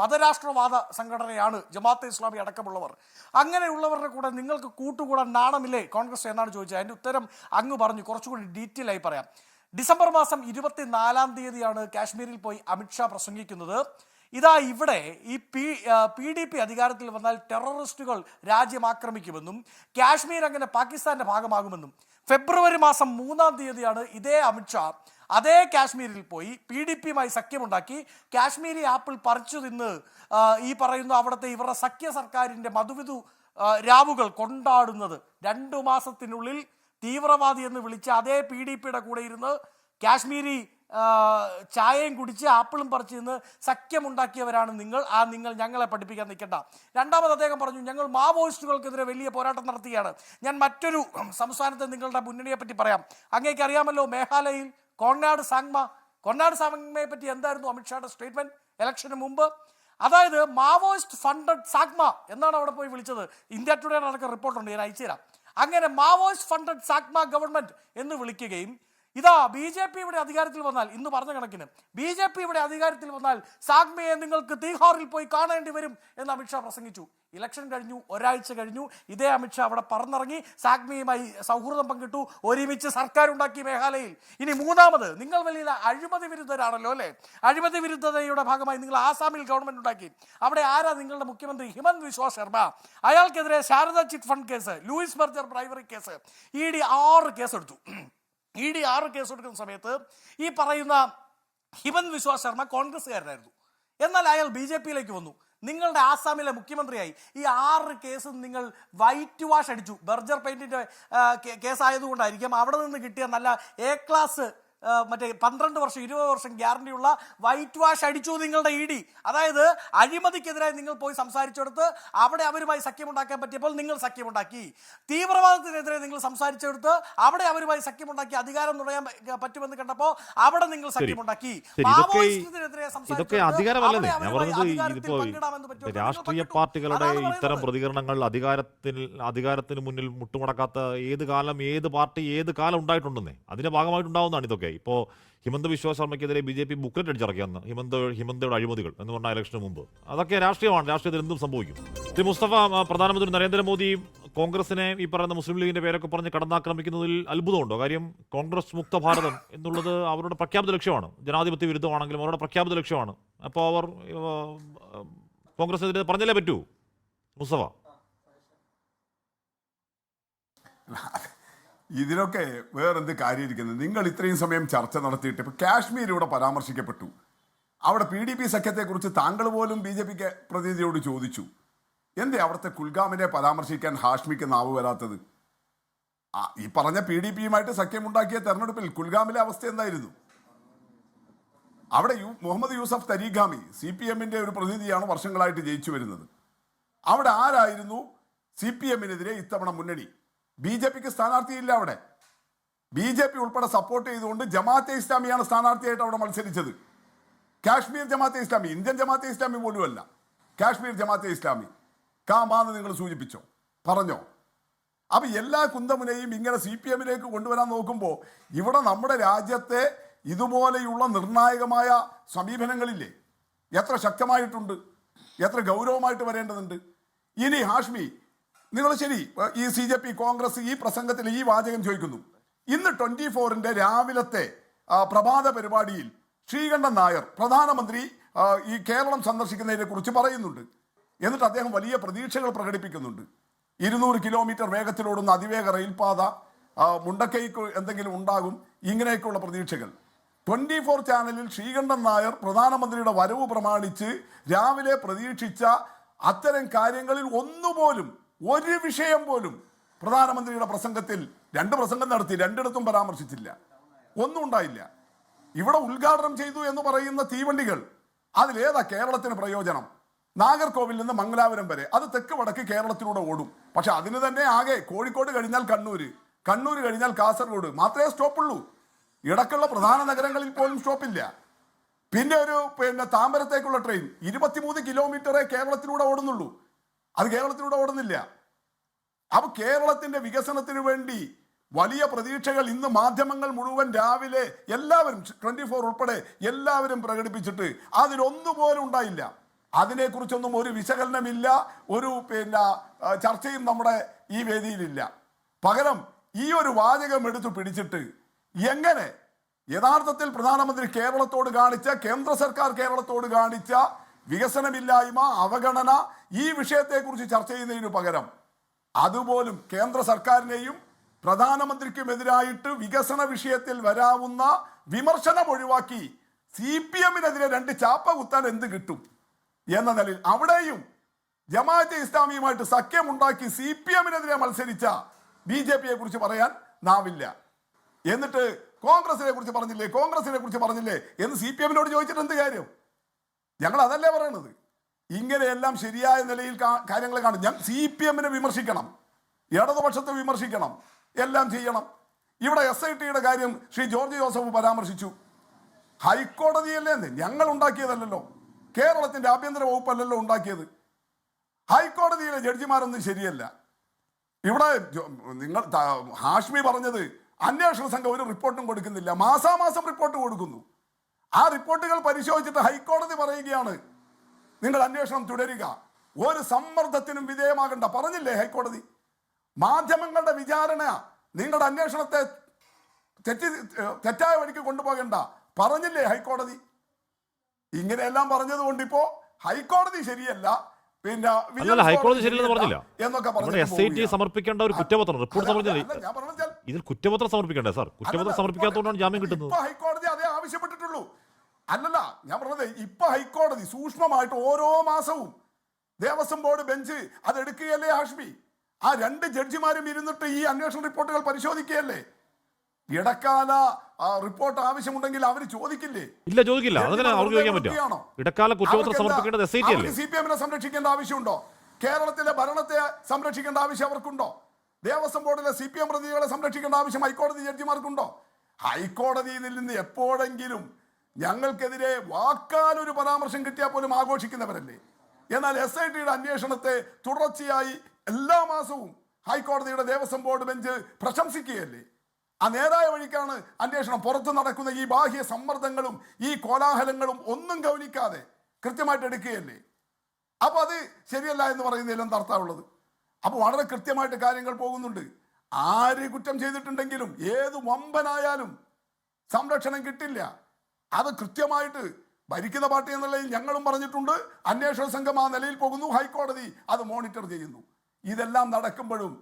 മതരാഷ്ട്രവാദ സംഘടനയാണ്, ജമാഅത്തെ ഇസ്ലാമി അടക്കമുള്ളവർ. അങ്ങനെയുള്ളവരുടെ കൂടെ നിങ്ങൾക്ക് കൂട്ടുകൂടാൻ നാണമില്ലേ കോൺഗ്രസ് എന്നാണ് ചോദിച്ചത്. അതിൻ്റെ ഉത്തരം അങ്ങ് പറഞ്ഞു. കുറച്ചുകൂടി ഡീറ്റെയിൽ ആയി പറയാം. ഡിസംബർ മാസം 24-ാം തീയതിയാണ് കാശ്മീരിൽ പോയി അമിത്ഷാ പ്രസംഗിക്കുന്നത്. ഇതാ ഇവിടെ ഈ PDP അധികാരത്തിൽ വന്നാൽ ടെററിസ്റ്റുകൾ രാജ്യം ആക്രമിക്കുമെന്നും കാശ്മീർ അങ്ങനെ പാകിസ്ഥാന്റെ ഭാഗമാകുമെന്നും. ഫെബ്രുവരി മാസം 3-ാം തീയതിയാണ് ഇതേ അമിത്ഷാ അതേ കാശ്മീരിൽ പോയി PDPയുമായി സഖ്യമുണ്ടാക്കി കാശ്മീരി ആപ്പിൾ പറിച്ചു തിന്ന് ഈ പറയുന്ന അവിടുത്തെ ഇവരുടെ സഖ്യ സർക്കാരിന്റെ മധുവിധു രാവുകൾ കൊണ്ടാടുന്നത്. 2 മാസത്തിനുള്ളിൽ തീവ്രവാദി എന്ന് വിളിച്ച അതേ PDPയുടെ കൂടെ ഇരുന്ന് കാശ്മീരി ചായയും കുടിച്ച് ആപ്പിളും പറിച്ച് നിന്ന് സഖ്യമുണ്ടാക്കിയവരാണ് നിങ്ങൾ. നിങ്ങൾ ഞങ്ങളെ പഠിപ്പിക്കാൻ നിൽക്കണ്ട. രണ്ടാമത് അദ്ദേഹം പറഞ്ഞു, ഞങ്ങൾ മാവോയിസ്റ്റുകൾക്കെതിരെ വലിയ പോരാട്ടം നടത്തുകയാണ്. ഞാൻ മറ്റൊരു സംസ്ഥാനത്തെ നിങ്ങളുടെ മുന്നണിയെ പറ്റി പറയാം. അങ്ങേക്ക് അറിയാമല്ലോ, മേഘാലയയിൽ കൊർണാട് സാങ്മയെ പറ്റി എന്തായിരുന്നു അമിത്ഷായുടെ സ്റ്റേറ്റ്മെന്റ് ഇലക്ഷന് മുമ്പ്? അതായത് മാവോയിസ്റ്റ് ഫണ്ടഡ് സാഗ്മ എന്നാണ് അവിടെ പോയി വിളിച്ചത്. ഇന്ത്യ ടുഡേ അടക്കം റിപ്പോർട്ടുണ്ട്, ഞാൻ അയച്ചുതരാം. അങ്ങനെ മാവോയിസ്റ്റ് ഫണ്ടഡ് സാഗ്മ ഗവൺമെന്റ് എന്ന് വിളിക്കുകയും ഇതാ BJP ഇവിടെ അധികാരത്തിൽ വന്നാൽ, ഇന്ന് പറഞ്ഞ കണക്കിന് BJP ഇവിടെ അധികാരത്തിൽ വന്നാൽ സാഗ്മയെ നിങ്ങൾക്ക് തീഹാറിൽ പോയി കാണേണ്ടി വരും എന്ന് അമിത്ഷാ പ്രസംഗിച്ചു. ഇലക്ഷൻ കഴിഞ്ഞു, ഒരാഴ്ച കഴിഞ്ഞു, ഇതേ അമിത്ഷാ അവിടെ പറന്നിറങ്ങി സാഗ്മയുമായി സൗഹൃദം പങ്കിട്ടു, ഒരുമിച്ച് സർക്കാർ ഉണ്ടാക്കി മേഘാലയയിൽ. ഇനി മൂന്നാമത്, നിങ്ങൾ വലിയ അഴിമതി വിരുദ്ധരാണല്ലോ അല്ലേ? അഴിമതി വിരുദ്ധതയുടെ ഭാഗമായി നിങ്ങൾ ആസാമിൽ ഗവൺമെന്റ് ഉണ്ടാക്കി. അവിടെ ആരാ നിങ്ങളുടെ മുഖ്യമന്ത്രി? ഹിമന്ത് ബിശ്വ ശർമ്മ. അയാൾക്കെതിരെ Saradha chit fund case, Louis Berger bribery case, ED 6 കേസെടുത്തു. ED 6 കേസെടുക്കുന്ന സമയത്ത് ഈ പറയുന്ന ഹിമന്ത് ബിശ്വ ശർമ്മ കോൺഗ്രസ്സുകാരനായിരുന്നു. എന്നാൽ അയാൾ BJPയിലേക്ക് വന്നു. നിങ്ങളുടെ ആസാമിലെ മുഖ്യമന്ത്രിയായി ഈ 6 കേസും നിങ്ങൾ വൈറ്റ് വാഷ് അടിച്ചു. ബർജർ പെയിന്റിന്റെ കേസായതുകൊണ്ടായിരിക്കും അവിടെ നിന്ന് കിട്ടിയ നല്ല എ ക്ലാസ് മറ്റേ 12 വർഷം 20 വർഷം ഗ്യാരണ്ടിയുള്ള വൈറ്റ് വാഷ് അടിച്ചു നിങ്ങളുടെ ED. അതായത് അഴിമതിക്കെതിരായി നിങ്ങൾ പോയി സംസാരിച്ചെടുത്ത് അവിടെ അവരുമായി സഖ്യമുണ്ടാക്കാൻ പറ്റിയപ്പോൾ നിങ്ങൾ സഖ്യമുണ്ടാക്കി. തീവ്രവാദത്തിനെതിരെ നിങ്ങൾ സംസാരിച്ചെടുത്ത് അവിടെ അവരുമായി സഖ്യമുണ്ടാക്കി. അധികാരം നുണയാൻ പറ്റുമെന്ന് കണ്ടപ്പോൾ അവിടെ നിങ്ങൾ സഖ്യമുണ്ടാക്കി. ഇതൊക്കെ അധികാരമല്ലേ? ഞാൻ പറഞ്ഞത് ഇതിപ്പോ രാഷ്ട്രീയ പാർട്ടികളുടെ ഇത്തരം പ്രതികരണങ്ങൾ അധികാരത്തിന് മുന്നിൽ മുട്ടുമടക്കാത്ത ഏത് കാലം ഏത് പാർട്ടി ഏത് കാലം ഉണ്ടായിട്ടുണ്ടെന്നേ അതിന്റെ ഭാഗമായിട്ടുണ്ടാവുന്നതാണ് ഇതൊക്കെ. ഇപ്പോൾ ഹിമന്ത ബിശ്വ ശർമ്മയ്ക്കെതിരെ BJP ബുക്ക്ലെറ്റ് അടിച്ചിറക്കിയെന്ന് ഹിമന്തയുടെ അഴിമതികൾ എന്ന് പറഞ്ഞ ഇലക്ഷന് മുമ്പ്. അതൊക്കെ രാഷ്ട്രീയമാണ്, രാഷ്ട്രീയത്തിൽ എന്തും സംഭവിക്കും. ശ്രീ മുസ്തഫ, പ്രധാനമന്ത്രി നരേന്ദ്രമോദി കോൺഗ്രസിനെ ഈ പറയുന്ന മുസ്ലിം ലീഗിന്റെ പേരൊക്കെ പറഞ്ഞ് കടന്നാക്രമിക്കുന്നതിൽ അത്ഭുതമുണ്ടോ? കാര്യം കോൺഗ്രസ് മുക്ത ഭാരതം എന്നുള്ളത് അവരുടെ പ്രഖ്യാപിത ലക്ഷ്യമാണ്. ജനാധിപത്യ വിരുദ്ധമാണെങ്കിലും അവരുടെ പ്രഖ്യാപിത ലക്ഷ്യമാണ്. അപ്പോൾ അവർ കോൺഗ്രസിനെതിരെ പറഞ്ഞല്ലേ പറ്റൂ മുസ്തഫ? ഇതിനൊക്കെ വേറെന്ത് കാര്യമിരിക്കുന്നത്? നിങ്ങൾ ഇത്രയും സമയം ചർച്ച നടത്തിയിട്ട് ഇപ്പോൾ കാശ്മീർ ഇവിടെ പരാമർശിക്കപ്പെട്ടു. അവിടെ PDP സഖ്യത്തെക്കുറിച്ച് താങ്കൾ പോലും BJP പ്രതിനിധിയോട് ചോദിച്ചു. എന്തേ അവിടുത്തെ കുൽഗാമിനെ പരാമർശിക്കാൻ ഹാഷ്മിക്ക് നാവ് വരാത്തത്? ഈ പറഞ്ഞ PDPയുമായിട്ട് സഖ്യമുണ്ടാക്കിയ തെരഞ്ഞെടുപ്പിൽ കുൽഗാമിലെ അവസ്ഥ എന്തായിരുന്നു? അവിടെ മുഹമ്മദ് യൂസഫ് തരീഖാമി CPMന്റെ ഒരു പ്രതിനിധിയാണ് വർഷങ്ങളായിട്ട് ജയിച്ചു വരുന്നത്. അവിടെ ആരായിരുന്നു CPMനെതിരെ ഇത്തവണ മുന്നണി? BJPക്ക് സ്ഥാനാർത്ഥിയില്ല അവിടെ. BJP ഉൾപ്പെടെ സപ്പോർട്ട് ചെയ്തുകൊണ്ട് ജമാഅത്തെ ഇസ്ലാമിയാണ് സ്ഥാനാർത്ഥിയായിട്ട് അവിടെ മത്സരിച്ചത്. കാശ്മീർ ജമാഅത്തെ ഇസ്ലാമി, ഇന്ത്യൻ ജമാഅത്തെ ഇസ്ലാമി പോലുമല്ല, കാശ്മീർ ജമാഅത്തെ ഇസ്ലാമി. കാമാന്ന് നിങ്ങൾ സൂചിപ്പിച്ചോ, പറഞ്ഞോ? അപ്പൊ എല്ലാ കുന്തമുനെയും ഇങ്ങനെ CPMലേക്ക് കൊണ്ടുവരാൻ നോക്കുമ്പോൾ ഇവിടെ നമ്മുടെ രാജ്യത്തെ ഇതുപോലെയുള്ള നിർണായകമായ സമീപനങ്ങളില്ലേ? എത്ര ശക്തമായിട്ടുണ്ട്, എത്ര ഗൗരവമായിട്ട് വരേണ്ടതുണ്ട്. ഇനി ഹാഷ്മി, നിങ്ങൾ ശരി, ഈ CJP കോൺഗ്രസ് ഈ പ്രസംഗത്തിൽ ഈ വാചകം ചോദിക്കുന്നു. ഇന്ന് 24ന്റെ രാവിലത്തെ പ്രഭാത പരിപാടിയിൽ ശ്രീകണ്ഠൻ നായർ പ്രധാനമന്ത്രി ഈ കേരളം സന്ദർശിക്കുന്നതിനെ കുറിച്ച് പറയുന്നുണ്ട്. എന്നിട്ട് അദ്ദേഹം വലിയ പ്രതീക്ഷകൾ പ്രകടിപ്പിക്കുന്നുണ്ട്. 200 കിലോമീറ്റർ വേഗത്തിലോടുന്ന അതിവേഗ റെയിൽപാത, മുണ്ടക്കൈക്ക് എന്തെങ്കിലും ഉണ്ടാകും, ഇങ്ങനെയൊക്കെയുള്ള പ്രതീക്ഷകൾ. 24 ചാനലിൽ ശ്രീകണ്ഠൻ നായർ പ്രധാനമന്ത്രിയുടെ വരവ് പ്രമാണിച്ച് രാവിലെ പ്രതീക്ഷിച്ച അത്തരം കാര്യങ്ങളിൽ ഒന്നുപോലും, ഒരു വിഷയം പോലും പ്രധാനമന്ത്രിയുടെ പ്രസംഗത്തിൽ 2 പ്രസംഗം നടത്തി, 2ഇടത്തും പരാമർശിച്ചില്ല. ഒന്നും ഉണ്ടായില്ല. ഇവിടെ ഉദ്ഘാടനം ചെയ്തു എന്ന് പറയുന്ന തീവണ്ടികൾ, അതിലേതാ കേരളത്തിന് പ്രയോജനം? നാഗർകോവിൽ നിന്ന് മംഗലാപുരം വരെ, അത് തെക്ക് വടക്ക് കേരളത്തിലൂടെ ഓടും. പക്ഷെ അതിന് തന്നെ ആകെ കോഴിക്കോട് കഴിഞ്ഞാൽ കണ്ണൂർ കഴിഞ്ഞാൽ കാസർഗോഡ് മാത്രമേ സ്റ്റോപ്പുള്ളൂ. ഇടക്കുള്ള പ്രധാന നഗരങ്ങളിൽ പോലും സ്റ്റോപ്പില്ല. പിന്നെ താമ്പരത്തേക്കുള്ള ട്രെയിൻ 23 കിലോമീറ്ററേ കേരളത്തിലൂടെ ഓടുന്നുള്ളൂ. അത് കേരളത്തിലൂടെ ഓടുന്നില്ല. അപ്പൊ കേരളത്തിന്റെ വികസനത്തിന് വേണ്ടി വലിയ പ്രതീക്ഷകൾ ഇന്ന് മാധ്യമങ്ങൾ മുഴുവൻ രാവിലെ എല്ലാവരും 24 ഉൾപ്പെടെ എല്ലാവരും പ്രകടിപ്പിച്ചിട്ട് അതിലൊന്നുപോലും ഉണ്ടായില്ല. അതിനെക്കുറിച്ചൊന്നും ഒരു വിശകലനമില്ല, ഒരു ചർച്ചയും നമ്മുടെ ഈ വേദിയിലില്ല. പകരം ഈ ഒരു വാചകം എടുത്തു പിടിച്ചിട്ട് എങ്ങനെ യഥാർത്ഥത്തിൽ പ്രധാനമന്ത്രി കേരളത്തോട് കാണിച്ച, കേന്ദ്ര സർക്കാർ കേരളത്തോട് കാണിച്ച വികസനമില്ലായ്മ, അവഗണന, ഈ വിഷയത്തെക്കുറിച്ച് ചർച്ച ചെയ്യുന്നതിനു പകരം അതുപോലും കേന്ദ്ര സർക്കാരിനെയും പ്രധാനമന്ത്രിക്കുമെതിരായിട്ട് വികസന വിഷയത്തിൽ വരാവുന്ന വിമർശനം ഒഴിവാക്കി CPMനെതിരെ 2 ചാപ്പ കുത്താൻ എന്ത് കിട്ടും എന്ന നിലയിൽ അവിടെയും ജമാഅത്തെ ഇസ്ലാമിയുമായിട്ട് സഖ്യമുണ്ടാക്കി CPMനെതിരെ മത്സരിച്ച BJPയെ കുറിച്ച് പറയാൻ നാവില്ല. എന്നിട്ട് കോൺഗ്രസിനെ കുറിച്ച് പറഞ്ഞില്ലേ എന്ന് CPMനോട് ചോദിച്ചിട്ട് എന്ത് കാര്യം? ഞങ്ങൾ അതല്ലേ പറയണത്. ഇങ്ങനെയെല്ലാം ശരിയായ നിലയിൽ കാര്യങ്ങൾ കാണും. CPMനെ വിമർശിക്കണം, ഇടതുപക്ഷത്തെ വിമർശിക്കണം, എല്ലാം ചെയ്യണം. ഇവിടെ SITയുടെ കാര്യം ശ്രീ ജോർജ് ജോസഫ് പരാമർശിച്ചു. ഹൈക്കോടതിയല്ലേ, ഞങ്ങൾ ഉണ്ടാക്കിയതല്ലല്ലോ, കേരളത്തിന്റെ ആഭ്യന്തര വകുപ്പല്ലല്ലോ ഉണ്ടാക്കിയത്. ഹൈക്കോടതിയിലെ ജഡ്ജിമാരൊന്നും ശരിയല്ല. ഇവിടെ നിങ്ങൾ ഹാഷ്മി പറഞ്ഞത് അന്വേഷണ സംഘം ഒരു റിപ്പോർട്ടും കൊടുക്കുന്നില്ല, മാസാമാസം റിപ്പോർട്ട് കൊടുക്കുന്നു. ആ റിപ്പോർട്ടുകൾ പരിശോധിച്ചിട്ട് ഹൈക്കോടതി പറയുകയാണ് നിങ്ങൾ അന്വേഷണം തുടരുക, ഒരു സമ്മർദ്ദത്തിനും വിധേയമാകണ്ട. പറഞ്ഞില്ലേ ഹൈക്കോടതി? മാധ്യമങ്ങളുടെ വിചാരണ നിങ്ങളുടെ അന്വേഷണത്തെ തെറ്റായ വഴിക്ക് കൊണ്ടുപോകണ്ട പറഞ്ഞില്ലേ ഹൈക്കോടതി? ഇങ്ങനെയെല്ലാം പറഞ്ഞതുകൊണ്ട് ഇപ്പോ ഹൈക്കോടതി ശരിയല്ല, പിന്നെ ഹൈക്കോടതി ശരിയല്ലെന്ന് പറഞ്ഞില്ല എന്നൊക്കെ പറഞ്ഞു. SIT സമർപ്പിക്കേണ്ട ഒരു കുറ്റപത്രം റിപ്പോർട്ട് സമർപ്പിച്ചാൽ ഇതിൽ കുറ്റപത്രം സമർപ്പിക്കണ്ടേ സാർ? കുറ്റപത്രം സമർപ്പിക്കാത്തതുകൊണ്ടാണ് ജാമ്യം കിട്ടുന്നത്. ഹൈക്കോടതി അതേ ആവശ്യപ്പെട്ടിട്ടുള്ളൂ. അല്ലല്ല, ഞാൻ പറഞ്ഞത് ഇപ്പൊ ഹൈക്കോടതി സൂക്ഷ്മമായിട്ട് ഓരോ മാസവും ദേവസ്വം ബോർഡ് ബെഞ്ച് അതെടുക്കുകയല്ലേ ഹാഷ്മി? ആ 2 ജഡ്ജിമാരും ഇരുന്നിട്ട് ഈ അന്വേഷണ റിപ്പോർട്ടുകൾ പരിശോധിക്കുകയല്ലേ? ഇടക്കാല റിപ്പോർട്ട് ആവശ്യമുണ്ടെങ്കിൽ അവർ ചോദിക്കില്ലേ? ഇല്ല, ചോദിക്കില്ല. അതങ്ങനെ അവർക്ക് ചോദിക്കാൻ പറ്റുമോ? ഇടക്കാല കുറ്റപത്രം സമർപ്പിക്കേണ്ടത് SIT അല്ലേ? CPM സംരക്ഷിക്കേണ്ട ആവശ്യമുണ്ടോ? കേരളത്തിലെ ഭരണത്തെ സംരക്ഷിക്കേണ്ട ആവശ്യം അവർക്കുണ്ടോ? ദേവസ്വം ബോർഡിലെ CPM പ്രതികളെ സംരക്ഷിക്കേണ്ട ആവശ്യം ഹൈക്കോടതി ജഡ്ജിമാർക്കുണ്ടോ? ഹൈക്കോടതിയിൽ നിന്ന് എപ്പോഴെങ്കിലും ഞങ്ങൾക്കെതിരെ വാക്കാലൊരു പരാമർശം കിട്ടിയാൽ പോലും ആഘോഷിക്കുന്നവരല്ലേ? എന്നാൽ SITയുടെ അന്വേഷണത്തെ തുടർച്ചയായി എല്ലാ മാസവും ഹൈക്കോടതിയുടെ ദേവസ്വം ബോർഡ് ബെഞ്ച് പ്രശംസിക്കുകയല്ലേ? ആ നേരായ വഴിക്കാണ് അന്വേഷണം. പുറത്തു നടക്കുന്ന ഈ ബാഹ്യ സമ്മർദ്ദങ്ങളും ഈ കോലാഹലങ്ങളും ഒന്നും ഗൗനിക്കാതെ കൃത്യമായിട്ട് എടുക്കുകയല്ലേ? അപ്പൊ അത് ശരിയല്ല എന്ന് പറയുന്നതിൽ എന്താ അർത്ഥമുള്ളത്? അപ്പൊ വളരെ കൃത്യമായിട്ട് കാര്യങ്ങൾ പോകുന്നുണ്ട്. ആര് കുറ്റം ചെയ്തിട്ടുണ്ടെങ്കിലും ഏത് വമ്പനായാലും സംരക്ഷണം കിട്ടില്ല. അത് കൃത്യമായിട്ട് ഭരിക്കുന്ന പാർട്ടി എന്നുള്ളതിൽ ഞങ്ങളും പറഞ്ഞിട്ടുണ്ട്. അന്വേഷണ സംഘം ആ നിലയിൽ പോകുന്നു, ഹൈക്കോടതി അത് മോണിറ്റർ ചെയ്യുന്നു. ഇതെല്ലാം നടക്കുമ്പോഴും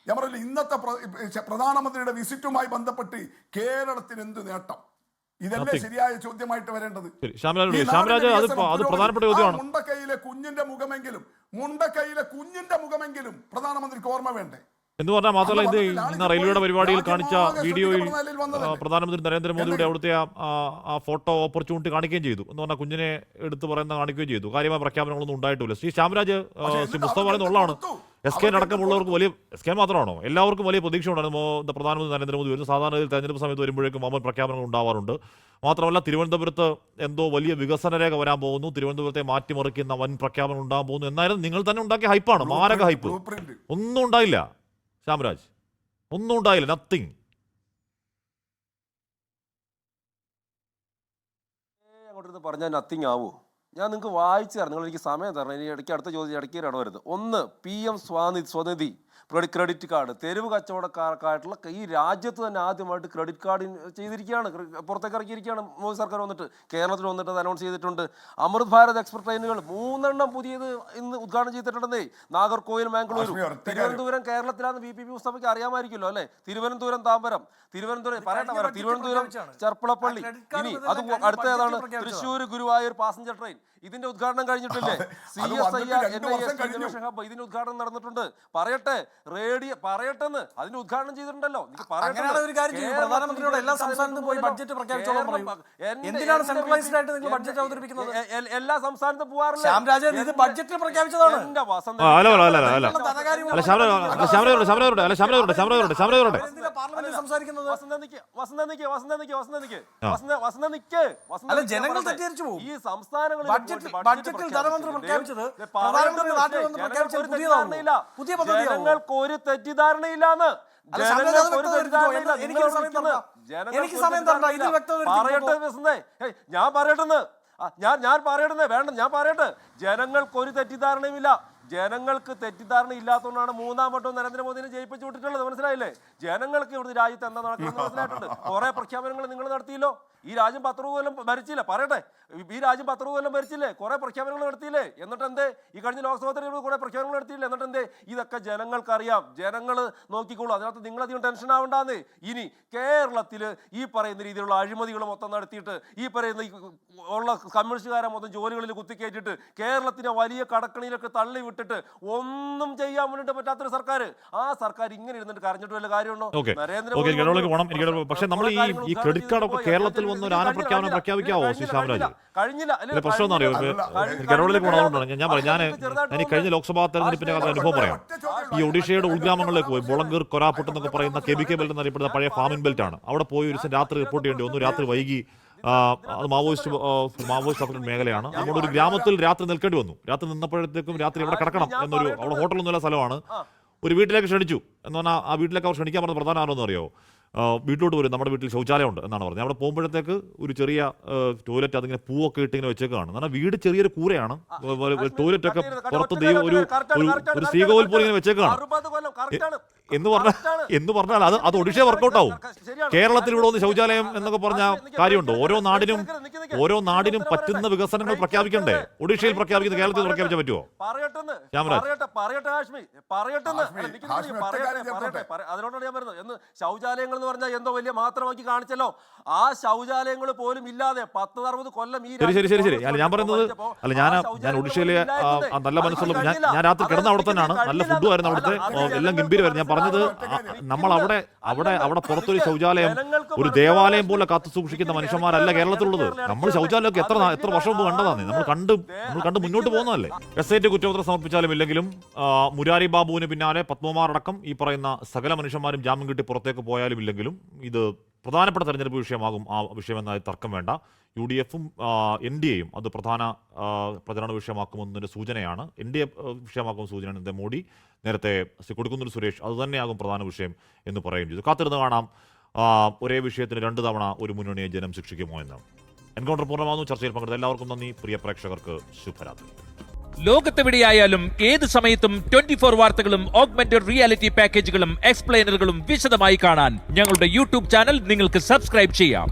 ഞാൻ പറയില്ല, ഇന്നത്തെ പ്രധാനമന്ത്രിയുടെ വിസിറ്റുമായി ബന്ധപ്പെട്ട് കേരളത്തിന് എന്ത് നേട്ടം? ഇതല്ലേ ശരിയായ ചോദ്യമായിട്ട് വരേണ്ടത്. മുണ്ടക്കൈയിലെ കുഞ്ഞിന്റെ മുഖമെങ്കിലും പ്രധാനമന്ത്രിക്ക് ഓർമ്മ വേണ്ടേ എന്ന് പറഞ്ഞാൽ മാത്രമല്ല, ഇത് ഇന്ന് റെയിൽവേയുടെ പരിപാടിയിൽ കാണിച്ച വീഡിയോയിൽ പ്രധാനമന്ത്രി നരേന്ദ്രമോദിയുടെ അവിടുത്തെ ആ ഫോട്ടോ ഓപ്പർച്യൂണിറ്റി കാണിക്കുകയും ചെയ്തു. എന്ന് പറഞ്ഞാൽ കുഞ്ഞിനെ എടുത്ത് പറയുന്ന കാണിക്കുകയും ചെയ്തു. കാര്യമായ പ്രഖ്യാപനങ്ങളൊന്നും ഉണ്ടായിട്ടില്ല. ശ്രീ ശ്യാമരാജ്, ശ്രീ മുസ്തഫ പറയുന്ന ഉള്ളതാണ്. SK അടക്കമുള്ളവർക്ക് വലിയ, SK മാത്രമാണോ, എല്ലാവർക്കും വലിയ പ്രതീക്ഷ ഉണ്ടായിരുന്നു പ്രധാനമന്ത്രി നരേന്ദ്രമോദി വരുന്നു. സാധാരണ തെരഞ്ഞെടുപ്പ് സമയത്ത് വരുമ്പോഴേക്കും വമ്പൻ പ്രഖ്യാപനങ്ങൾ ഉണ്ടാവാറുണ്ട്. മാത്രമല്ല, തിരുവനന്തപുരത്ത് എന്തോ വലിയ വികസന രേഖ വരാൻ പോകുന്നു, തിരുവനന്തപുരത്തെ മാറ്റിമറിക്കുന്ന വൻ പ്രഖ്യാപനം ഉണ്ടാകാൻ പോകുന്നു എന്നായിരുന്നു നിങ്ങൾ തന്നെ ഉണ്ടാക്കിയ ഹൈപ്പാണ്, മാരക ഹൈപ്പ്. ഒന്നും ഉണ്ടായില്ല ശ്യാമരാജ്, ഒന്നും ഉണ്ടായില്ല, നത്തിങ്. അങ്ങോട്ട് പറഞ്ഞാൽ നത്തിങ് ആവൂ? ഞാൻ നിങ്ങൾക്ക് വായിച്ചു തരാം, നിങ്ങൾ എനിക്ക് സമയം തരണം. ഇനി ഇടയ്ക്ക് അടുത്ത ചോദ്യം ഇടയ്ക്കാണ് വരുന്നത്. 1 PM സ്വനിധി ക്രെഡിറ്റ് കാർഡ് തെരുവ് കച്ചവടക്കാർക്കായിട്ടുള്ള ഈ രാജ്യത്ത് തന്നെ ആദ്യമായിട്ട് ക്രെഡിറ്റ് കാർഡ് ചെയ്തിരിക്കുകയാണ്, പുറത്തേക്ക് ഇറക്കിയിരിക്കുകയാണ്. മോദി സർക്കാർ വന്നിട്ട് കേരളത്തിൽ വന്നിട്ട് അത് അനൗൺസ് ചെയ്തിട്ടുണ്ട്. അമൃത് ഭാരത് എക്സ്പ്രസ് ട്രെയിനുകൾ 3 പുതിയത് ഇന്ന് ഉദ്ഘാടനം ചെയ്തിട്ടുണ്ടെന്നേ. നാഗർകോവിൽ, മാംഗ്ലൂർ, തിരുവനന്തപുരം കേരളത്തിലാണ്. VPP മുസ്തഫയ്ക്ക് അറിയാമായിരിക്കുമല്ലോ അല്ലേ? തിരുവനന്തപുരം താമ്പരം, തിരുവനന്തപുരം ചെർപ്പളപ്പള്ളി, ഇനി അത് അടുത്ത ഏതാണ്? Thrissur Guruvayur passenger train. ഇതിന്റെ ഉദ്ഘാടനം കഴിഞ്ഞിട്ടില്ലേ? CSIR NIS ഹബ് ഇതിന്റെ ഉദ്ഘാടനം നടന്നിട്ടുണ്ട്. പറയട്ടെ, പറയട്ടെന്ന് അതിന്റെ ഉദ്ഘാടനം ചെയ്തിട്ടുണ്ടല്ലോ. പ്രധാനമന്ത്രിയോട് എല്ലാ സംസ്ഥാനത്തും പോയി ബഡ്ജറ്റ് പ്രഖ്യാപിച്ചോളാൻ പറയൂ. എന്തിനാണ് സെൻട്രലൈസ്ഡ് ആയിട്ട് നിങ്ങൾ ബഡ്ജറ്റ് അവതരിപ്പിക്കുന്നത്? എല്ലാ സംസ്ഥാനത്തും പോവാറില്ല. ശ്യാംരാജൻ, ഇത് ബഡ്ജറ്റിൽ പ്രഖ്യാപിച്ചതാണ്. ജനങ്ങൾ തെറ്റിദ്ധരിച്ചു പോകും. ഈ സംസ്ഥാനങ്ങളിൽ ബഡ്ജറ്റിൽ ധനമന്ത്രി പ്രഖ്യാപിച്ചത് പ്രധാനമന്ത്രി നാട്ടിൽ വന്ന് പ്രഖ്യാപിച്ചത് പുതിയ പദ്ധതി. ജനങ്ങൾക്ക് ഒരു തെറ്റിദ്ധാരണയില്ലാന്ന്. എനിക്ക് സമയം തരണ്ട, ഇത് പറയട്ടെ വസന്തേ, ഞാൻ പറയട്ടെ വേണ്ട, ഞാൻ പറയട്ടെ. ജനങ്ങൾക്ക് ഒരു തെറ്റിദ്ധാരണയുമില്ല. ജനങ്ങൾക്ക് തെറ്റിദ്ധാരണ ഇല്ലാത്തതുകൊണ്ടാണ് 3ാം വട്ടവും നരേന്ദ്രമോദിനെ ജയിപ്പിച്ചു വിട്ടിട്ടുള്ളത്. മനസ്സിലായില്ലേ? ജനങ്ങൾക്ക് ഇവിടുത്തെ രാജ്യത്ത് എന്താ നടക്കുന്നത് മനസ്സിലായിട്ടുണ്ട്. കുറെ പ്രഖ്യാപനങ്ങൾ നിങ്ങൾ നടത്തിയല്ലോ. ഈ രാജ്യം 10 കൊല്ലം ഭരിച്ചില്ലേ? പറയട്ടെ, ഈ രാജ്യം 10 കൊല്ലം ഭരിച്ചില്ലേ? കുറെ പ്രഖ്യാപനങ്ങൾ നടത്തിയില്ലേ? എന്നിട്ട് എന്തേ ഈ കഴിഞ്ഞ ലോക്സഭാ തെരഞ്ഞെടുപ്പ് കുറെ പ്രഖ്യാപനങ്ങൾ നടത്തിയില്ലേ? എന്നിട്ട് എന്തേ? ഇതൊക്കെ ജനങ്ങൾക്കറിയാം, ജനങ്ങൾ നോക്കിക്കോളൂ. അതിനകത്ത് നിങ്ങളധികം ടെൻഷൻ ആവണ്ടാന്നേ. ഇനി കേരളത്തിൽ ഈ പറയുന്ന രീതിയിലുള്ള അഴിമതികൾ മൊത്തം നടത്തിയിട്ട് ഈ പറയുന്ന ഉള്ള കമ്മ്യൂണിസ്റ്റുകാരെ മൊത്തം ജോലികളിൽ കുത്തിക്കയറ്റിട്ട് കേരളത്തിനെ വലിയ കടക്കണിയിലൊക്കെ തള്ളി വിട്ടിട്ട് ഒന്നും ചെയ്യാൻ വേണ്ടിട്ട് പറ്റാത്തൊരു സർക്കാർ, ആ സർക്കാർ ഇങ്ങനെ ഇരുന്നിട്ട് കരഞ്ഞിട്ട് വല്ല കാര്യമുണ്ടോ? നരേന്ദ്രമോദി. പക്ഷെ നമ്മൾ ഈ ക്രെഡിറ്റ് കാർഡൊക്കെ കേരളത്തിൽ വന്ന് ഒരു ആന പ്രഖ്യാപനം പ്രഖ്യാപിക്കാവോ ശ്രീ ശ്യാമരാജ്? പ്രശ്നം എന്ന് അറിയോ? കേരളത്തിലേക്ക് പോകണമെന്നുണ്ട്. ഞാൻ പറയാം, ഞാൻ ഈ കഴിഞ്ഞ ലോക്സഭാ തെരഞ്ഞെടുപ്പിന്റെ അനുഭവം പറയാം. ഈ ഒഡീഷയുടെ ഉൾഗ്രാമങ്ങളിലേക്ക് പോയി ബൊളങ്കീർ, കൊരാപുട്ട് എന്നൊക്കെ പറയുന്ന KBK ബെൽറ്റ് എന്നറിയപ്പെടുന്ന പഴയ ഫാമിംഗ് ബെൽറ്റ് ആണ്. അവിടെ പോയി ഒരു ദിവസം രാത്രി റിപ്പോർട്ട് ചെയ്യേണ്ടി വന്നു. രാത്രി വൈകി, അത് മാവോയിസ്റ്റ് മേഖലയാണ്. നമ്മുടെ ഒരു ഗ്രാമത്തിൽ രാത്രി നിൽക്കേണ്ടി വന്നു. രാത്രി നിന്നപ്പോഴത്തേക്കും രാത്രി എവിടെ കിടക്കണം എന്നൊരു, അവിടെ ഹോട്ടലൊന്നുമില്ല സ്ഥലമാണ്. ഒരു വീട്ടിലേക്ക് ക്ഷണിച്ചു എന്ന് പറഞ്ഞാൽ ആ വീട്ടിലേക്ക് അവർ ക്ഷണിക്കാൻ പറഞ്ഞ പ്രധാന ആരെന്ന് അറിയോ? വീട്ടിലോട്ട് വരും, നമ്മുടെ വീട്ടിൽ ശൗചാലയം ഉണ്ട് എന്നാണ് പറഞ്ഞത്. അവിടെ പോകുമ്പോഴത്തേക്ക് ഒരു ചെറിയ ടോയ്ലറ്റ് അതിങ്ങനെ പൂവൊക്കെ ഇട്ട് ഇങ്ങനെ വെച്ചേക്കാണ്. എന്നാൽ വീട് ചെറിയൊരു കൂരയാണ്, ടോയ്ലറ്റ് ഒക്കെ പുറത്ത് ഒരു ശ്രീകോവിൽ പോലെ ഇങ്ങനെ വെച്ചേക്കാണ്. എന്ന് പറഞ്ഞാൽ അത് ഒഡീഷ വർക്കൗട്ട് ആവും. കേരളത്തിൽ ഇവിടെ ഒന്ന് ശൗചാലയം എന്നൊക്കെ പറഞ്ഞ കാര്യമുണ്ട്. ഓരോ നാടിനും പറ്റുന്ന വികസനങ്ങൾ പ്രഖ്യാപിക്കണ്ടേ? ഒഡീഷയിൽ പ്രഖ്യാപിക്കുന്നത് കേരളത്തിൽ പ്രഖ്യാപിച്ചാൽ പറ്റുമോ? അതിനോടാണ് ഞാൻ പറയുന്നത്. എന്ന് ശൗചാലയങ്ങൾ എന്ന് പറഞ്ഞാൽ എന്തോ വലിയ മാത്രമാക്കി കാണിച്ചല്ലോ. ആ ശൗചാലയങ്ങൾ പോലും ഇല്ലാതെ 10-60 കൊല്ലം ഈ ശരി. അല്ല ഞാൻ പറയുന്നത്, ഞാൻ ഒഡീഷയിലെ നല്ല മനസ്സുള്ള ഞാൻ രാത്രി കിടന്ന അവിടെ തന്നെയാണ്. നല്ല ഫുഡും ആയിരുന്നു അവിടുത്തെ, എല്ലാം ഗംഭീരമായിരുന്നു. ഞാൻ പറഞ്ഞത് നമ്മൾ അവിടെ പുറത്തൊരു ശൗചാലയം, ഒരു ദേവാലയം പോലെ കാത്തു സൂക്ഷിക്കുന്ന മനുഷ്യന്മാരല്ല കേരളത്തിലുള്ളത്. നമ്മൾ ശൗചാലയമൊക്കെ എത്ര വർഷം മുമ്പ് കണ്ടതാണ്. നമ്മൾ കണ്ട് മുന്നോട്ട് പോകുന്നതല്ലേ. SIT കുറ്റപത്രം സമർപ്പിച്ചാലും ഇല്ലെങ്കിലും മുരാരി ബാബുവിന് പിന്നാലെ പത്മകുമാർ അടക്കം ഈ പറയുന്ന സകല മനുഷ്യന്മാരും ജാമ്യം കിട്ടി പുറത്തേക്ക് പോയാലും ഇല്ലെങ്കിലും ഇത് പ്രധാനപ്പെട്ട തെരഞ്ഞെടുപ്പ് വിഷയമാകും. ആ വിഷയമെന്നായി തർക്കം വേണ്ട. UDF-ഉം NDA-യും അത് പ്രധാന പ്രചരണ വിഷയമാക്കുമെന്നൊരു സൂചനയാണ്. NDA വിഷയമാക്കും സൂചനയാണ് മോഡി നേരത്തെ കൊടുക്കുന്നൊരു സുരേഷ് അതുതന്നെയാകും പ്രധാന വിഷയം എന്ന് പറയുകയും ചെയ്തു. കാത്തിരുന്ന് കാണാം ഒരേ വിഷയത്തിന് 2 തവണ ഒരു മുന്നണിയെ ജനം ശിക്ഷിക്കുമോ എന്ന്. എൻകൗണ്ടർ പൂർണ്ണമാകുന്നു. ചർച്ചയിൽ പങ്കെടുത്ത എല്ലാവർക്കും നന്ദി. പ്രിയ പ്രേക്ഷകർക്ക് ശുഭരാത്രി. ലോകത്തെവിടെയായാലും ഏത് സമയത്തും 24 വാർത്തകളും ഓഗ്മെന്റഡ് റിയാലിറ്റി പാക്കേജുകളും എക്സ്പ്ലെയിനറുകളും വിശദമായി കാണാൻ ഞങ്ങളുടെ YouTube ചാനൽ നിങ്ങൾക്ക് സബ്സ്ക്രൈബ് ചെയ്യാം.